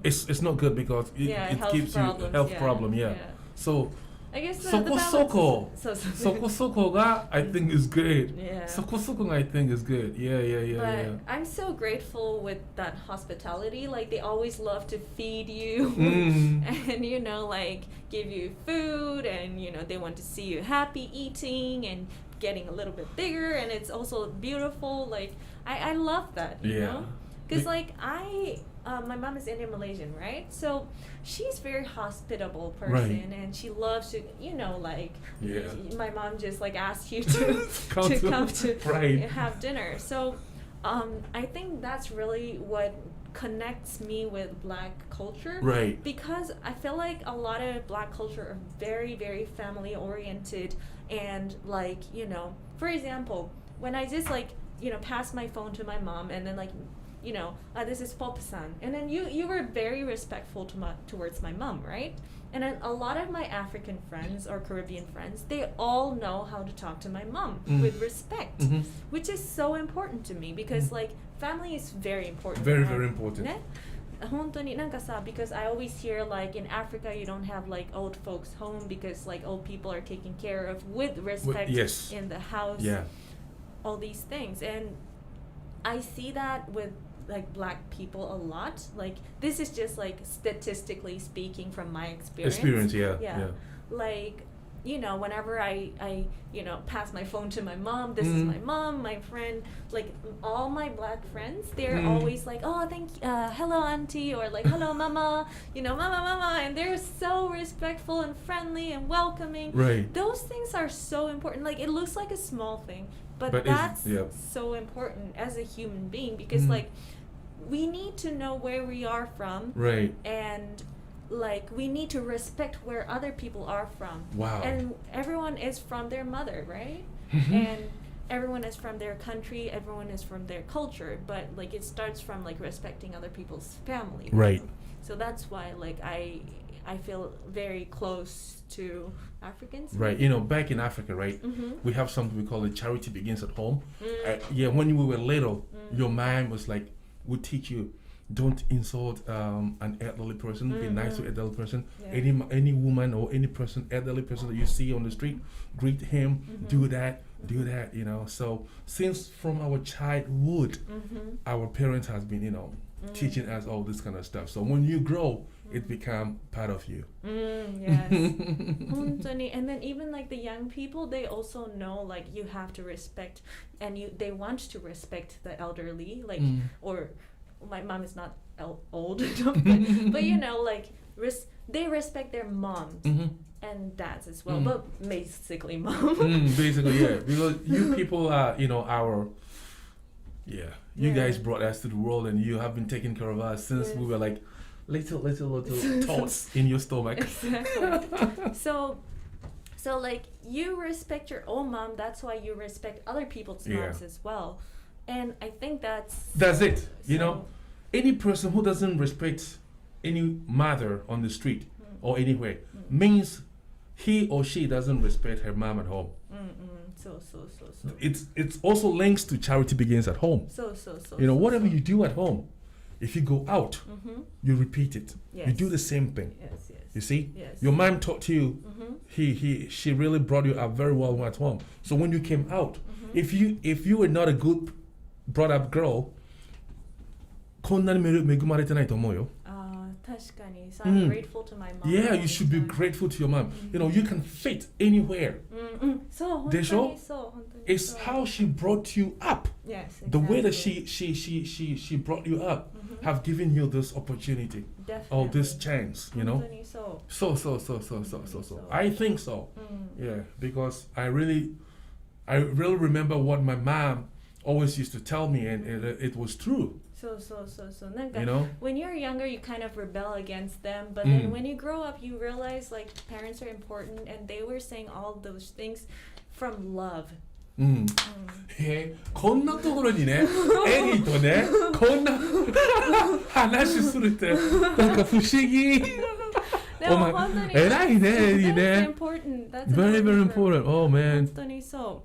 it's not good because it health gives problems, you a health yeah, problem. Yeah. yeah. So I guess the soko balance soko, is- soko soko ga I think is good. Yeah. Soko soko I think is good. Yeah. But I'm so grateful with that hospitality. Like they always love to feed you, Mm. and like give you food, and they want to see you happy eating and getting a little bit bigger, and it's also beautiful. Like I love that. Yeah. Because like my mom is Indian Malaysian, right? So she's very hospitable person, Right. and she loves to, like, Yeah. my mom just like asks you to Come to to- come to right. have dinner. So I think that's really what connects me with Black culture. Right. Because I feel like a lot of Black culture are very, very family oriented, and like, for example, when I just like, pass my phone to my mom, and then like, this is Pop-san, and then you were very respectful towards my mom, right? And then a lot of my African friends or Caribbean friends, they all know how to talk to my mom with respect, Mhm. which is so important to me because like family is very important. Very, very important. ね本当になんかさ because I always hear like in Africa you don't have like old folks home because like old people are taken care of with respect yes. in the house, Yeah. all these things, and I see that with like Black people a lot. Like this is just like statistically speaking from my experience. Yeah. Like whenever I pass my phone to my mom, this is my mom, my friend, like all my Black friends, they're always like, oh, hello auntie, or like hello mama, mama, and they're so respectful and friendly and welcoming. Right. Those things are so important. Like it looks like a small thing, but But that's yeah. so important as a human being because like we need to know where we are from, Right. and like we need to respect where other people are from. Wow. And everyone is from their mother, right? And everyone is from their country, everyone is from their culture, but like it starts from like respecting other people's family. Right. So that's why like I feel very close to Africans. Right. Back in Africa, right, we have something we call it charity begins at home. Yeah, when we were little, your mom was like, would teach you, don't insult an elderly person. Be nice to an elderly person. Yeah. Any woman or any person, elderly person that you see on the street, greet him. Do that. You know. So since from our childhood, our parents has been teaching us all this kind of stuff. So when you grow, it become part of you. Yes. 本当に And then even like the young people, they also know like you have to respect, and they want to respect the elderly, like or my mom is not old, but you know, like they respect their moms and dads as well, but basically mom. Basically, yeah, because you people are, our, you guys brought us to the world, and you have been taking care of us since we were like little tots in your stomach. Exactly. So like you respect your own mom, that's why you respect other people's moms as well. And I think that's it. Any person who doesn't respect any mother on the street or anywhere means he or she doesn't respect her mom at home. So. It's also links to charity begins at home. So. Whatever you do at home, if you go out, you repeat it. Yes. You do the same thing. Yes. You see? Yes. Your mom taught you. She really brought you up very well at home. So when you came out, if you were not a good brought up girl, こんなに恵まれてないと思うよ。確かに. So I'm grateful to my mom. Yeah, you should be grateful to your mom. You can fit anywhere. そう本当にそう本当に It's how she brought you up. Yes, exactly. The way that she brought you up have given you this opportunity. Definitely. Or this chance, 本当にそう So. I think so. Yeah, because I really remember what my mom always used to tell me, and it was true. So なんか when you're younger you kind of rebel against them, but then when you grow up you realize like parents are important, and they were saying all those things from love. こんなところにね、エリーとね、こんな話するってなんか不思議。でも本当に偉いね、エリーね。 That's important. That's very important. Oh man. 本当にそ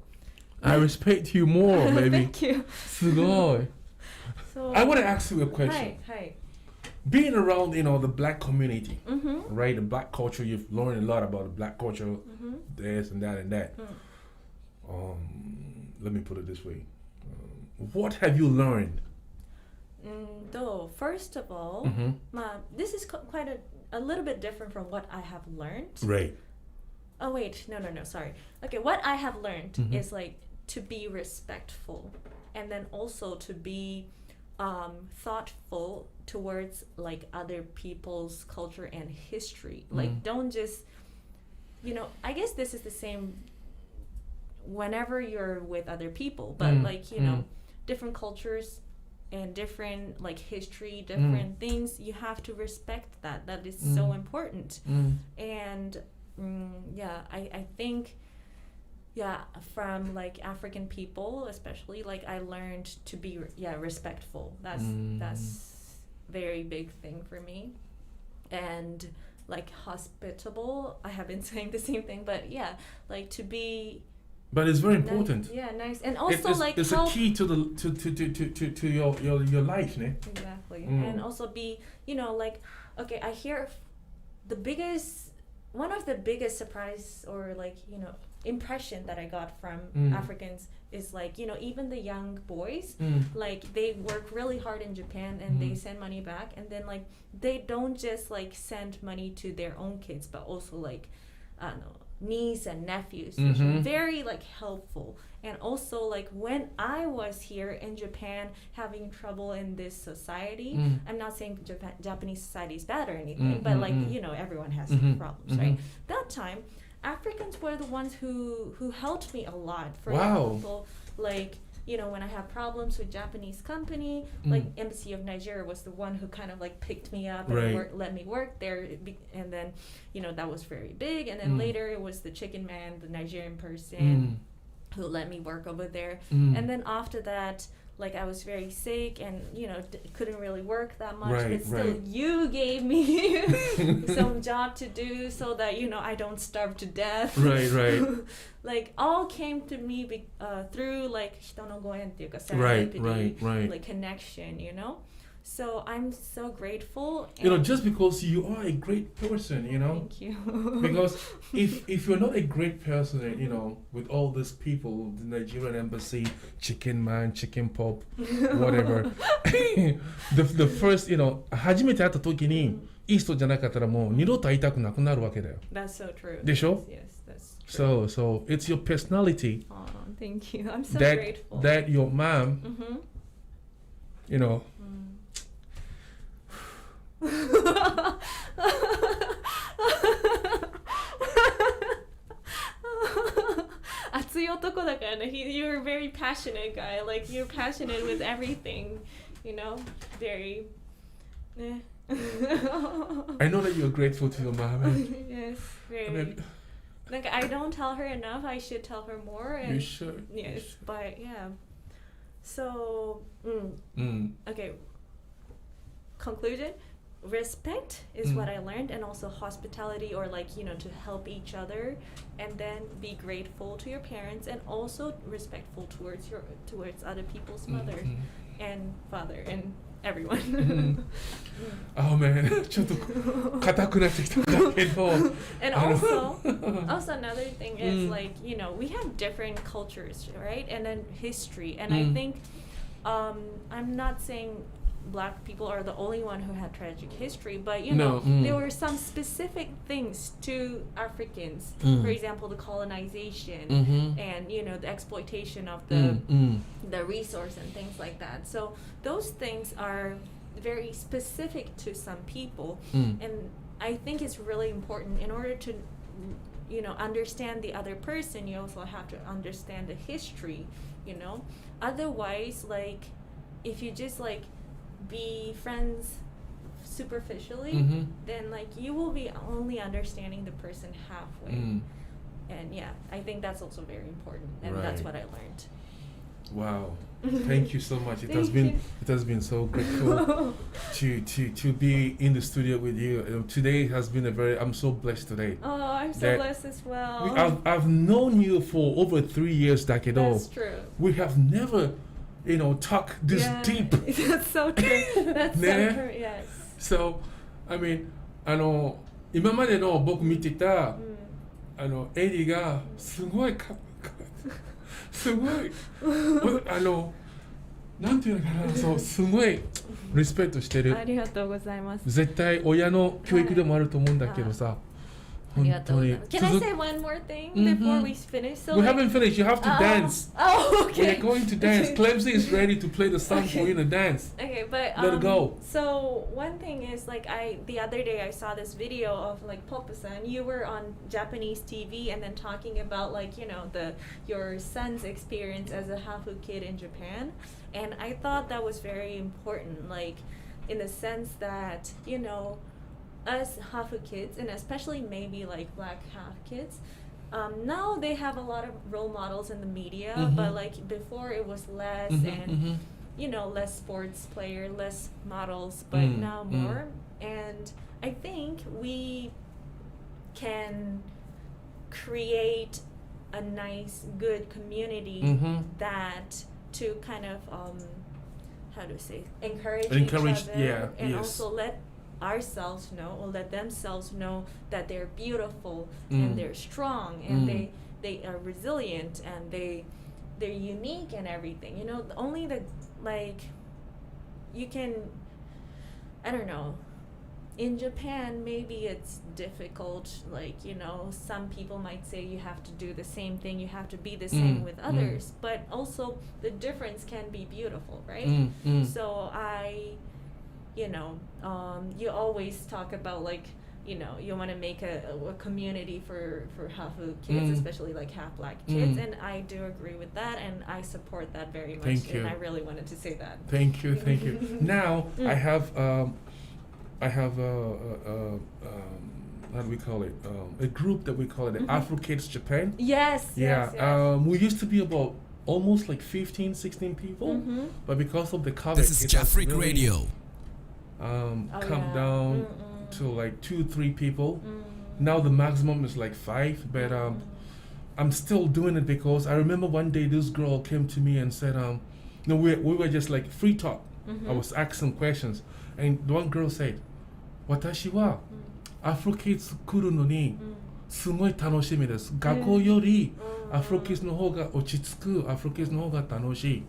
う I respect you more, maybe. Thank you. すごい。So, I want to ask you a question. Hi. Being around, the black community, right? The black culture, you've learned a lot about the black culture, this and that and that. Let me put it this way. What have you learned? First of all, this is quite a little bit different from what I have learned. Right. Oh wait, no, sorry. Okay, what I have learned is like to be respectful, and then also to be thoughtful towards like other people's culture and history. Like don't just, I guess this is the same whenever you're with other people, but like different cultures and different like history, different things, you have to respect that is so important. And I think from like African people especially, like I learned to be respectful. That's very big thing for me. And like hospitable, I have been saying the same thing, but like to be. But it's very important. Nice. And also it's help. a key to your life, ne? Exactly. And also be, like, okay, I hear one of the biggest surprise or like, impression that I got from Africans is like, even the young boys, like they work really hard in Japan and they send money back, and then like they don't just like send money to their own kids, but also like, I don't know, niece and nephews. Very like helpful. And also like when I was here in Japan having trouble in this society, I'm not saying Japanese society is bad or anything, but like everyone has problems, right? That time Africans were the ones who helped me a lot. For example, like when I have problems with Japanese company, like Embassy of Nigeria was the one who kind of like picked me up and let me work there, and then that was very big. And then later it was the chicken man, the Nigerian person who let me work over there. And then after that, like I was very sick and couldn't really work that much, but still you gave me some job to do so that I don't starve to death. Right. Like all came to me through like 人のご縁っていうかserendipity, like connection, So I'm so grateful. Just because you are a great person, Thank you. because if you're not a great person, with all these people, the Nigerian embassy, chicken man, chicken pop, whatever, the first, 初めて会った時に、いい人じゃなかったらもう二度と会いたくなくなるわけだよ。That's so true. でしょ？ Yes, that's true. So it's your personality. Oh, thank you. I'm so that grateful. that your mom, Mm. 熱い男だからね。You're a very passionate guy. Like, you're passionate with everything. Very. I know that you're grateful to your mom. Yes, very. Like, I don't tell her enough. I should tell her more. And you should. Yes, You should. but yeah. So, okay. Conclusion. Respect is what I learned, and also hospitality, or to help each other, and then be grateful to your parents, and also respectful towards other people's mother and father and everyone. Oh man, ちょっと硬くなってきたんだけど。And also another thing is we have different cultures, right? And then history, and I think I'm not saying Black people are the only one who had tragic history, but there were some specific things to Africans. For example, the colonization and the exploitation of the resource and things like that. So those things are very specific to some people, and I think it's really important in order to understand the other person. You also have to understand the history. Otherwise, if you just be friends superficially, then you will be only understanding the person halfway. And yeah, I think that's also very important, and that's what I learned. Wow, thank you so much. It has been so grateful to be in the studio with you. Today has been I'm so blessed today. Oh, I'm so blessed as well. I've known you for over 3 years, Dakedo. That's true. We have never talk this deep. That's so true. That's so true. Yes. So, I mean, 今までの僕見てた、エリがすごいすごいなんていうのかな、そうすごいリスペクトしてる。ありがとうございます。絶対親の教育でもあると思うんだけどさ。Can I say one more thing before we finish? So we haven't finished. You have to dance. Oh, okay. We're going to dance. Clemson is ready to play the song for you to dance. Okay, but let it go. So one thing is the other day I saw this video of Papa-san. You were on Japanese TV and then talking about your son's experience as a Hafu kid in Japan, and I thought that was very important. In the sense that us Hafu kids, and especially maybe Black half kids, now they have a lot of role models in the media, but before it was less, and less sports player, less models, but now more. And I think we can create a nice, good community that to kind of how to say encourage each other, and also let ourselves know, or let themselves know that they're beautiful and they're strong and they are resilient and they're unique and everything. Only you can, I don't know, in Japan maybe it's difficult, some people might say you have to do the same thing, you have to be the same with others, but also the difference can be beautiful, right? So you always talk about you want to make a community for Hafu kids, especially half Black kids, and I do agree with that, and I support that very much. Thank you. And I really wanted to say that. Thank you. Now I have how do we call it? A group that we call it the Afro Kids Japan. Yes. Yeah. Yes. We used to be about almost 15, 16 people, but because of the COVID, This is Jeffrey Radio. Come down to 2-3 people. Now the maximum is 5, but I'm still doing it because I remember one day this girl came to me and said, we were just free talk. I was asking questions, and one girl said, "Watashi wa Afro Kids kuru no ni sugoi tanoshimi desu. Gakkou yori Afro Kids no hou ga ochitsuku, Afro Kids no hou ga tanoshii."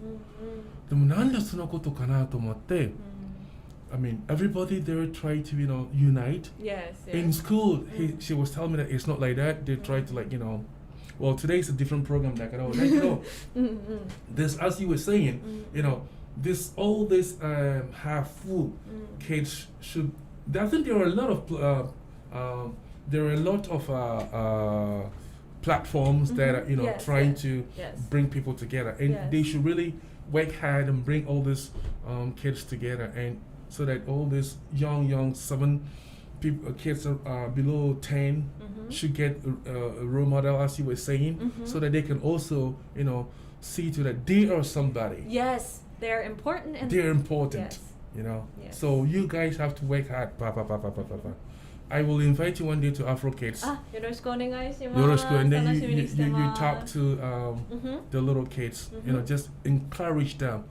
でもなんでそのことかなと思って。I mean, everybody there try to, unite. Yes. In school, she was telling me that it's not like that. They try to, well, today's a different program. This, as you were saying, all this half full kids should. I think there are a lot of platforms that are, trying to bring people together, and they should really work hard and bring all these kids together, and so that all these young 7 kids below 10 should get a role model, as you were saying, so that they can also, see to that they are somebody. Yes, they're important. They're important, Yes. So you guys have to work hard. I will invite you one day to Afro Kids. よろしくお願いします。 Yoroshiku, and then 楽しみにしてます。 you talk to the little kids, just encourage them.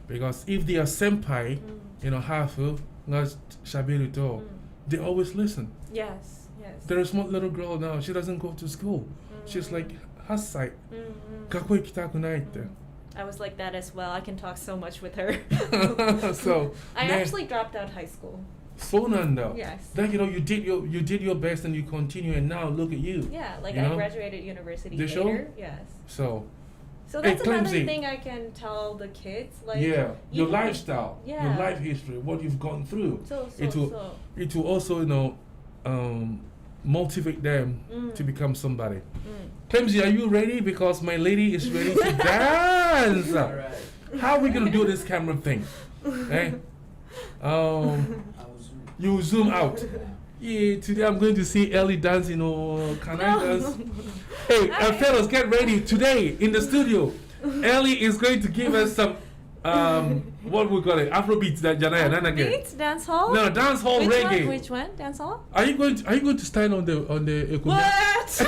Because if they are senpai, hafu, nga shaberu to, they always listen. Yes. There is one little girl now, she doesn't go to school. She's like, 8歳. 学校行きたくないって. I was like that as well. I can talk so much with her. So, I actually dropped out high school. そうなんだ. Yes. Then, you did your best and you continue, and now look at you. Yeah, I graduated university The later. show? Yes. So that's another Clemsy. thing I can tell the kids. Your lifestyle, your life history, what you've gone through. It will also, motivate them to become somebody. Clemsy, are you ready? Because my lady is ready to dance. All right. How are we gonna do this camera thing? Eh? You zoom out. Yeah, today I'm going to see Elly dancing. Can I dance? Hey, fellas, get ready. Today in the studio, Elly is going to give us some, what we call it, Afrobeats. Beats, dance hall. No, dance hall reggae. Which one? Dance hall. Are you going to stand on the What?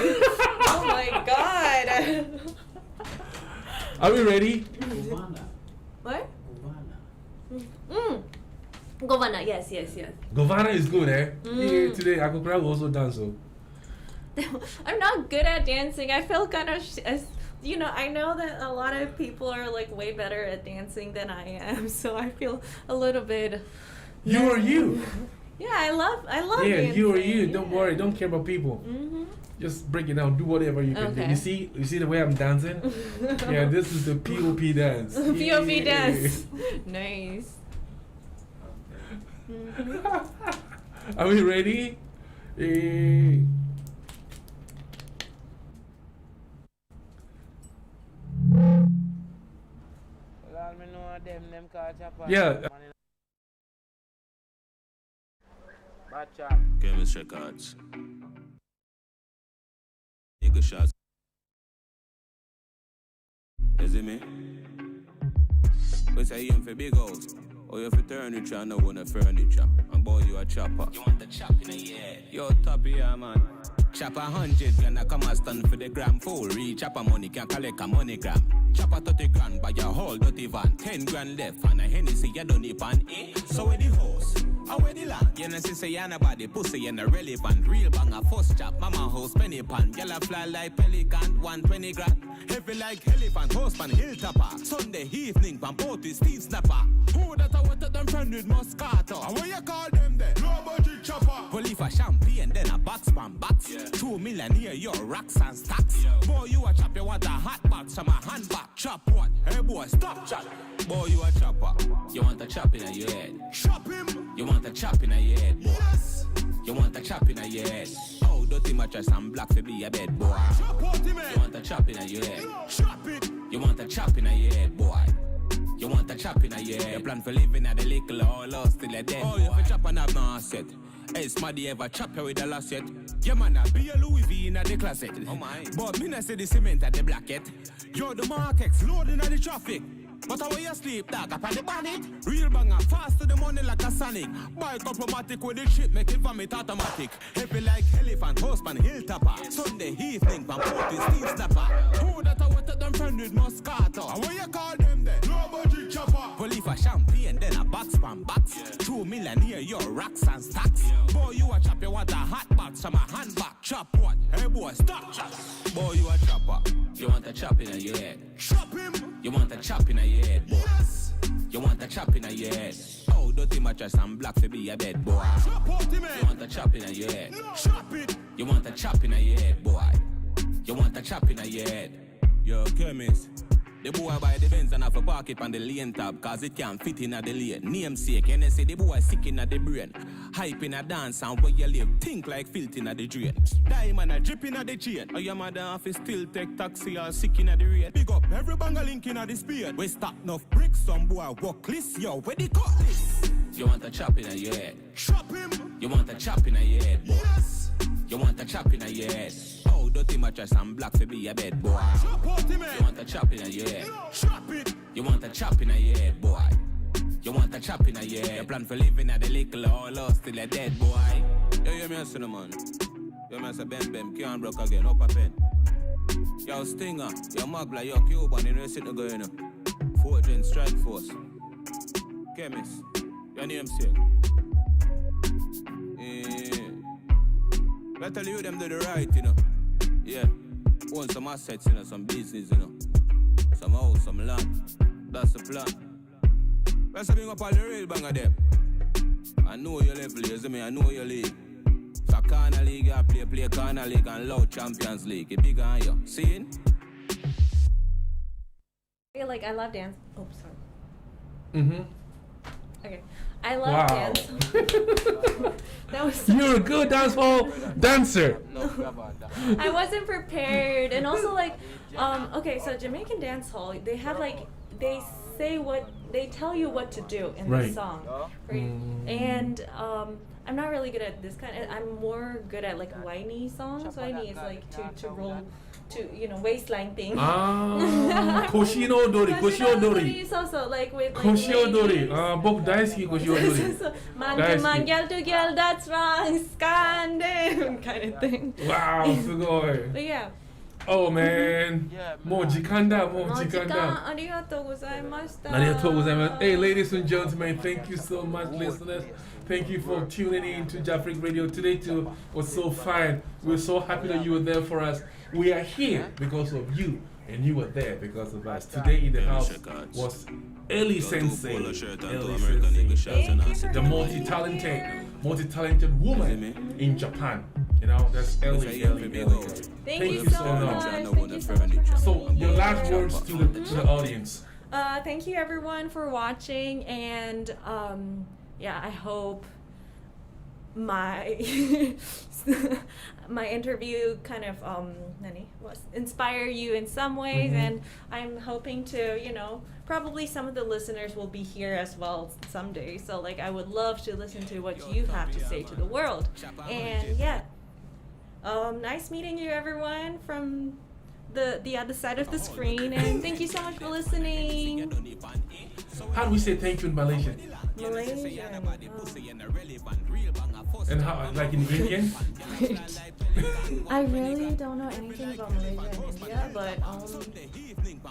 Oh my God. Are we ready? What? Govana, yes. Govana is good, eh? Yeah, today I could probably also dance. So. I'm not good at dancing. I feel kind of, I know that a lot of people are way better at dancing than I am, so I feel a little bit. You are you. Yeah, I love Yeah, dancing. you are you. Don't worry. Don't care about people. Just break it down. Do whatever you can do. You see the way I'm dancing? Yeah, this is the POP dance. POP dance. Nice. Are we ready? Yeah. Chemist Records. Nigga shots. Is it me? We say you for big house. Or you for furniture and no want a furniture. And boy, you a chopper. You want the chop in the head. Yo, top here, man. Chop 100 grand, I come and stand for the gram. Full reach, chop a money, can collect a money gram. Chop a 30 grand, buy your whole dirty van. 10 grand left, and a Hennessy, you don't need pan. So where the horse? How where the land? You know, say you nobody pussy, you no relevant. Real banger, first chop, mama house, penny pan. Yellow fly like pelican, 120 grand. Heavy like elephant, horse pan, hilltopper. Sunday evening, pan boaty, steam snapper. Who that I want to them friend with Moscato? And what you call them there? No budget chopper. Police for champagne, then a box pan box. Yeah. 2 million here, your racks and stacks. Yo. Boy, you a chop, you want a hot box from a handbag. Chop what? Hey boy, stop chat. Boy, you a chopper. You want a chop in your head. Chop him. You want a chop in your head, boy. Yes. You want a chop in your head. Oh, dirty mattress and black for be a bed, boy. Chop out him, man. You want a chop in your head. Chop it. You want a chop in your head, boy. You want a chop in your head. You plan for living at the liquor or lost till a dead. Oh, you for chop and have no asset. Hey, smarty ever chop you with the last yet? Yeah, man, I be a Louis V in the closet. Oh my. But me not see the cement at the black yet. Yo, the Markex loading at the traffic. But how you sleep, dog, up on the bonnet? Real banger, fast to the money like a Sonic. Buy automatic with the shit, make it vomit automatic. Heavy like elephant, horseman, hilltopper. Sunday evening, pan party, steam snapper. Who that I want to them friend with Moscato? And what you call them there? No budget chopper. Police for champagne, then a and bats. 2 million here, your racks and stacks. Boy, you a chop, you want a hot box from a handbag. Chop what? Hey boy, stop. Boy, you a chopper. You want a chop in your head. Chop him. You want a chop in your head, boy. Yes. You want a chop in your head. Oh, dirty mattress and black to be a bed, boy. Chop out him, you want a chop in your head. No. Chop it. You want a chop in your head, boy. You want a chop in your head. Yo, chemist. The boy buy the Benz and have a park it on the lane tab, cause it can't fit in the lane. Namesake, and they say the boy sick in the brain. Hype in a dance and where you live, think like filth in the drain. Diamond a drip in the chain. Or your mother office still take taxi or sick in the rain. Big up every banger link in the speed. We stop enough bricks, some boy walk list, yo, where they cut this? You want a chop in your head? Chop him! You want a chop in your head, boy? Yes! You want a chop in your head? Oh, dirty mattress and black to be a bed, boy. Chop out him, you want a chop in your head? No. Chop it! You want a chop in your head, boy? You want a chop in your head? You plan for living at the little or lost till a dead, boy. Yo, you me a cinnamon. You me a say bem, can't broke again, up a pen. Yo, Stinger, yo Magla, yo Cuban, you know sit no going. 4th Gen Strike Force. Chemist, your name say. I tell you them do the right, you know. Yeah. Own some assets, you know, some business, you know. Some house, some land. That's the plan. Let's bring up all the real bang of them. I know your level, you see me, I know your league. So corner league, I play corner league and loud Champions League. It bigger on you. See? I love dance. Oh, sorry. Mm-hmm. Okay. I love dance. That was You're a good dancehall dancer. I wasn't prepared. And also okay, so Jamaican dancehall, they have they tell you what to do in the song. Right? And I'm not really good at this kind of, I'm more good at whiny songs. Whiny is to roll to waistline thing. Koshino Dori. So with Koshio Dori. Bok daisuki Koshio Dori. Man to man, girl to girl, that's wrong, scandal kind of thing. Wow, sugoi. But yeah. Oh man. Mo jikanda. Arigatou gozaimashita. Arigatou gozaimasu. Hey, ladies and gentlemen, thank you so much, listeners. Thank you for tuning in to Jafric Radio. Today too was so fun. We're so happy that you were there for us. We are here because of you, and you were there because of us. Today in the house was Elly Sensei. Elly Sensei, the multi-talented woman in Japan. You know, that's Elly. Thank you so much. Thank you so much for having So, me your here. last words to the audience. Thank you everyone for watching, and I hope my my interview kind of was inspire you in some ways, and I'm hoping to probably some of the listeners will be here as well someday. So I would love to listen to what you have to say to the world, and nice meeting you everyone from the other side of the screen, and thank you so much for listening. How do we say thank you in Malaysian? Malaysian. And how, like in Indian? I really don't know anything about Malaysia and India, but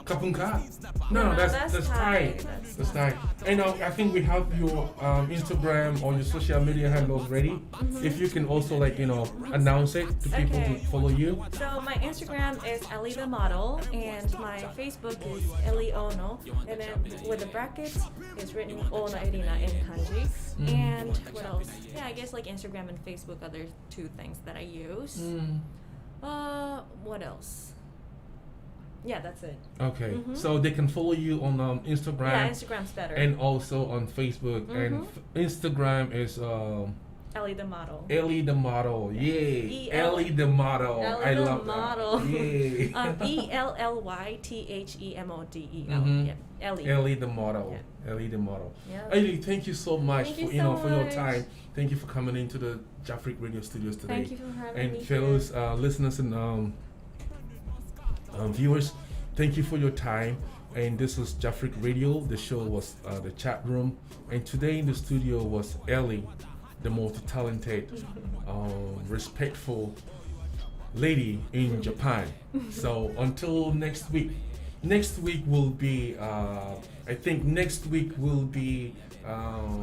Kapunka? No, that's Thai. That's Thai. And I think we have your Instagram or your social media handles ready. If you can also announce it to people who follow you. So my Instagram is Elly the model, and my Facebook is Elly Ohno, and then with the brackets it's written Ohno Erina in kanji. And what else? Yeah, I guess Instagram and Facebook are the two things that I use. What else? Yeah, that's it. Okay, so they can follow you on Instagram. Yeah, Instagram's better. And also on Facebook. And Instagram is Elly the model. Elly the model, yay! Elly the model. I love that. Yay! ELLYTHEMODEL. Yeah, Elly. Elly the model. Yeah. Elly the model. Yeah. Elly, thank you so much Thank for you so for your much. time. Thank you for coming into the Jafric Radio Studios today. Thank you for having me. And fellows, listeners and viewers, thank you for your time. And this was Jafric Radio. The show was the chat room. And today in the studio was Elly, the multi-talented, respectful lady in Japan. So until next week, next week will be. I think next week will be our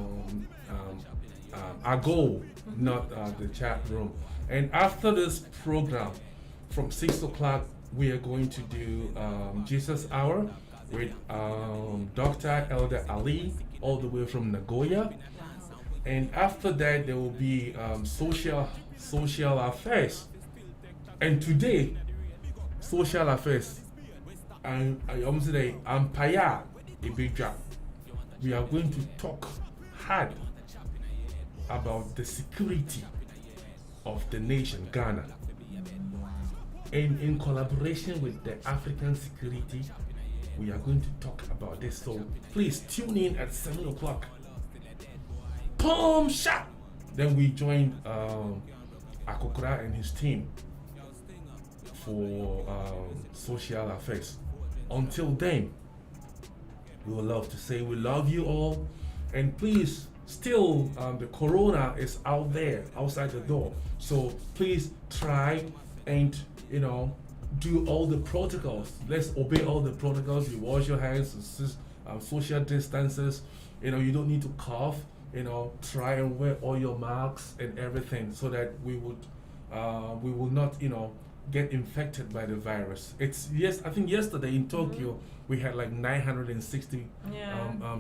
goal, not the chat room. And after this program, from 6 o'clock, we are going to do Jesus Hour with Dr. Elder Elly, all the way from Nagoya. And after that, there will be social affairs. And today, social affairs, I'm today, Paya Ibija. We are going to talk hard about the security of the nation, Ghana. And in collaboration with the African security, we are going to talk about this. So please tune in at 7 o'clock. Boom shot! Then we join Akokra and his team for social affairs. Until then, we would love to say we love you all. And please, still, the corona is out there, outside the door. So please try and, do all the protocols. Let's obey all the protocols. You wash your hands, social distances. You don't need to cough. Try and wear all your masks and everything so that we will not, get infected by the virus. I think yesterday in Tokyo, we had like 960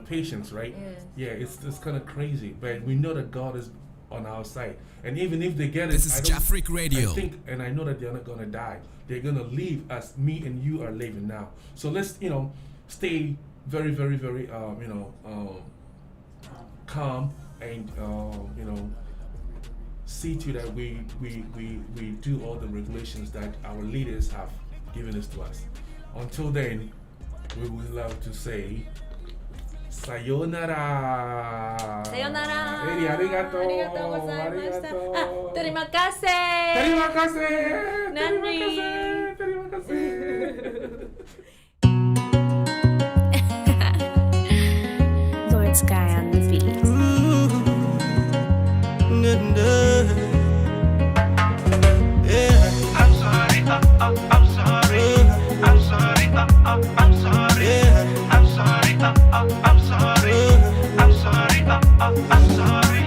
patients, right? Yeah, it's kind of crazy, but we know that God is on our side. And even if they get this is Jafric Radio. I think, and I know that they're not going to die. They're going to live as me and you are living now. So let's, stay very, very, very, calm and, see to that we do all the regulations that our leaders have given us to us. Until then, we would love to say sayonara. Sayonara. Elly, arigato. Arigatou gozaimashita. Terima kasih. Terima kasih. Nandri. Terima kasih. Lord Sky on the beat. Yeah. I'm sorry, I'm sorry. I'm sorry, I'm sorry. Yeah. I'm sorry, I'm sorry. I'm sorry, I'm sorry.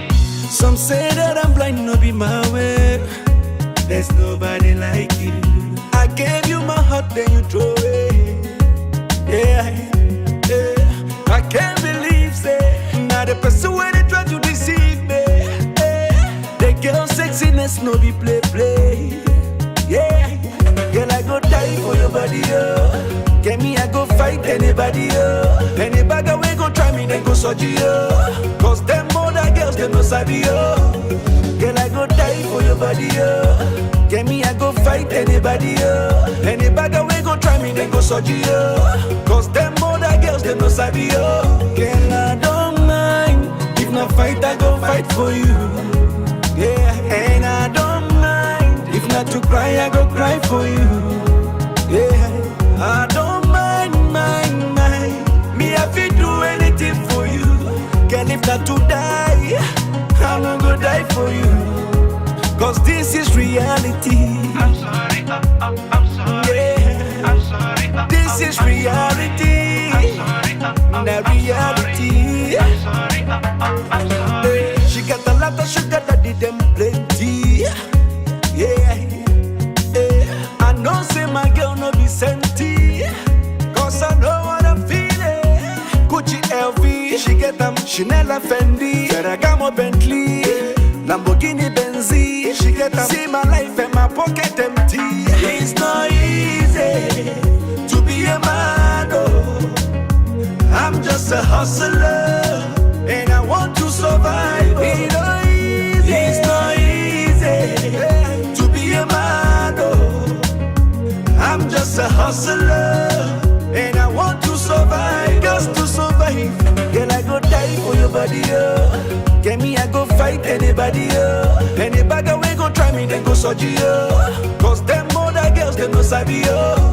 Some say that I'm blind, no be my way. There's nobody like you. I gave you my heart, then you throw it. Yeah, yeah. I can't believe, say, now the person where they try to deceive me. The girl sexiness no be play. Yeah, girl I go die for your body, oh. Get me I go fight anybody, oh. Any bagger we go try me, then go surgery, oh. Cause them other girls they no sabi, oh. Girl I go die for your body, oh. Get me I go fight anybody, oh. Any bagger we go try me, then go surgery, oh. Cause them other girls they no sabi, oh. Girl I don't mind if not fight I go fight for you. Yeah, and I don't mind if not to cry, I go cry for you. Yeah, I don't mind. Me, I feel do anything for you. Girl, if not to die, I'm not gonna die for you. Cause this is reality. I'm sorry, I'm sorry. Yeah, I'm sorry. This is reality. I'm sorry, the reality. I'm sorry, I'm sorry. She got a lot of sugar daddy, them plenty. Yeah, I know say my girl no be senti. Cause I know what I'm feeling. Gucci LV, she get them Chanel Fendi, Ferragamo Bentley, Lamborghini Benzi. She get them, see my life and my pocket empty. It's not easy to be a man, oh. I'm just a hustler and I want to survive. It's not easy to be a man, oh. I'm just a hustler and I want to survive. Just to survive. Girl, I go die for your body, oh. Get me, I go fight anybody, oh. Any bagger we go try me, then go surgery, oh. Cause them other girls, they no sabi, oh.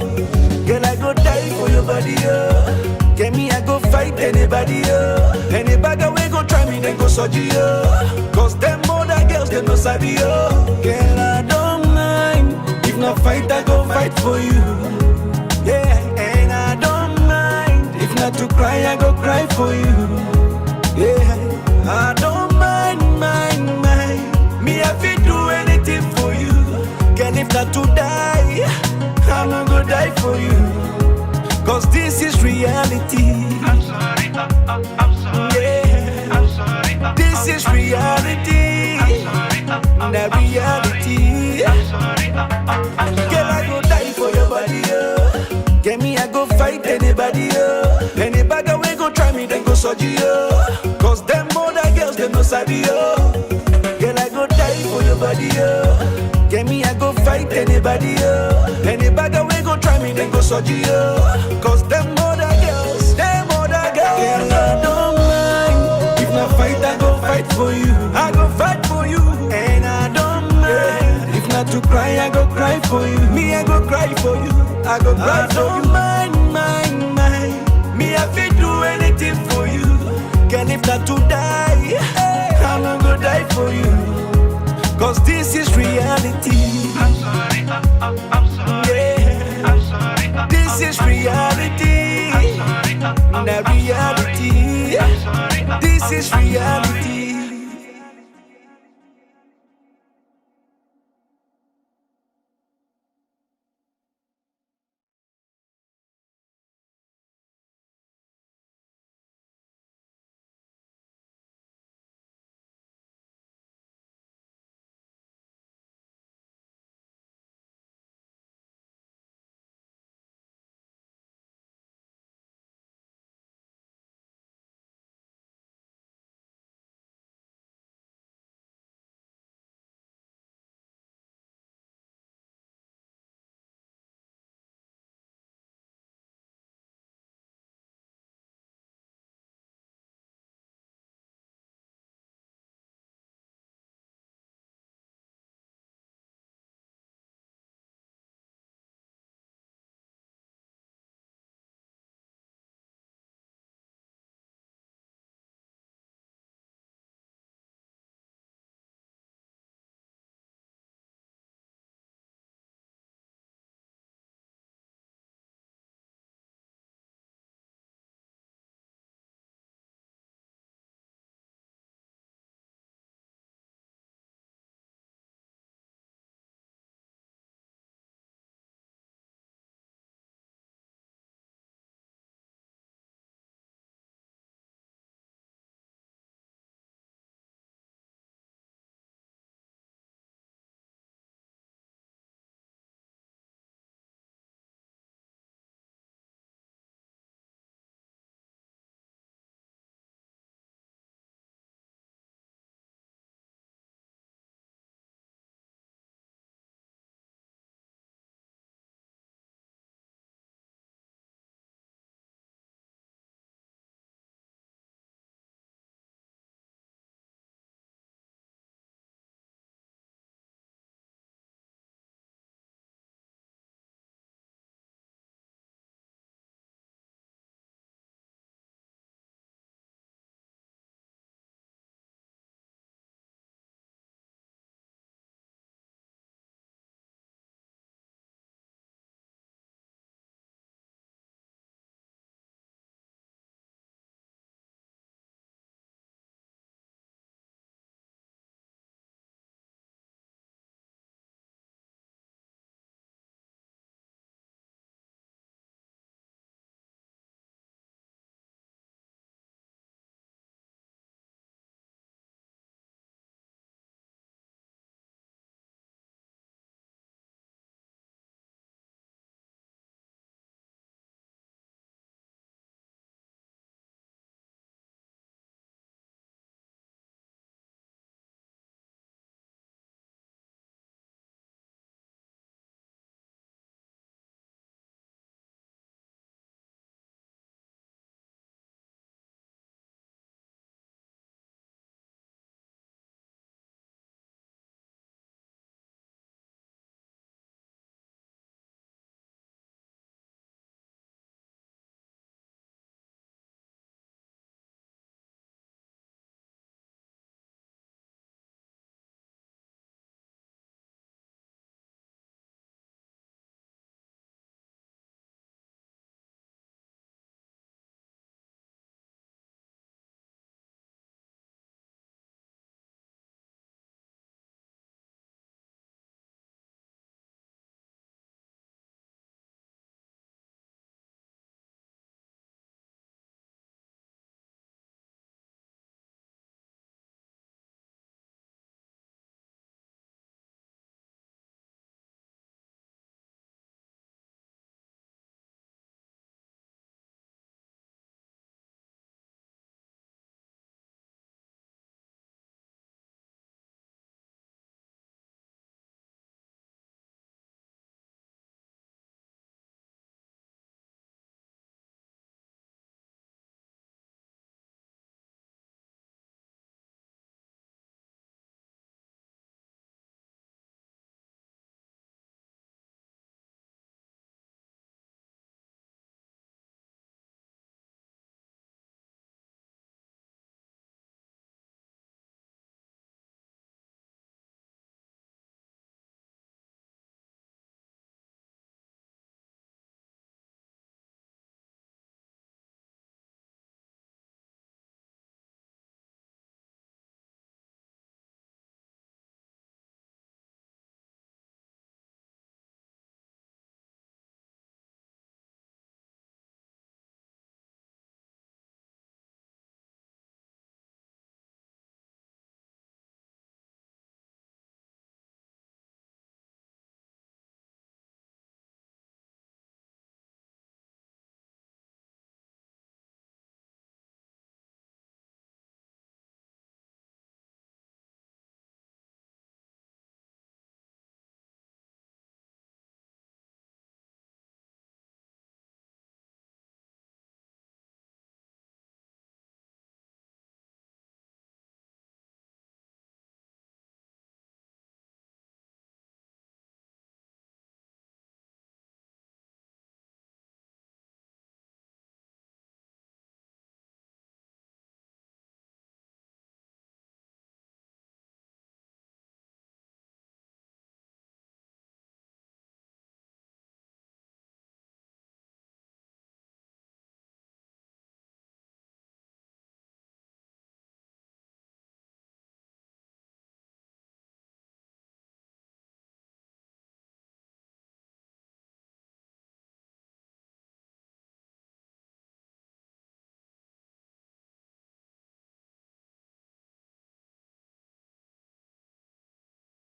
Girl, I go die for your body, oh. Get me, I go fight anybody, oh. Any bagger we go try me, then go surgery, oh. Cause them other girls, they no sabi, oh. Girl, I don't mind if not fight, I go fight for you. Yeah, and I don't not to cry, I go cry for you. Yeah, I don't mind. Me, I feel do anything for you. Can if not to die, I'm not gonna die for you. Cause this is reality. I'm sorry, I'm sorry. Yeah, I'm sorry, this is reality. That reality. I'm sorry, I'm sorry. Girl, I go die for your body, oh. Get me, I go fight anybody, oh. Anybody we go try me, then go surgery, oh. Cause them other girls, they no sabi, oh. Girl, I go die for your body, oh. Get me, I go fight anybody, oh. Anybody we go try me, then go surgery, oh. Cause them other girls, girl, I don't mind. If not fight, I go fight for you. I go fight for you, and I don't mind. If not to cry, I go cry for you. Me, I go cry for you. I go cry for you. I don't mind.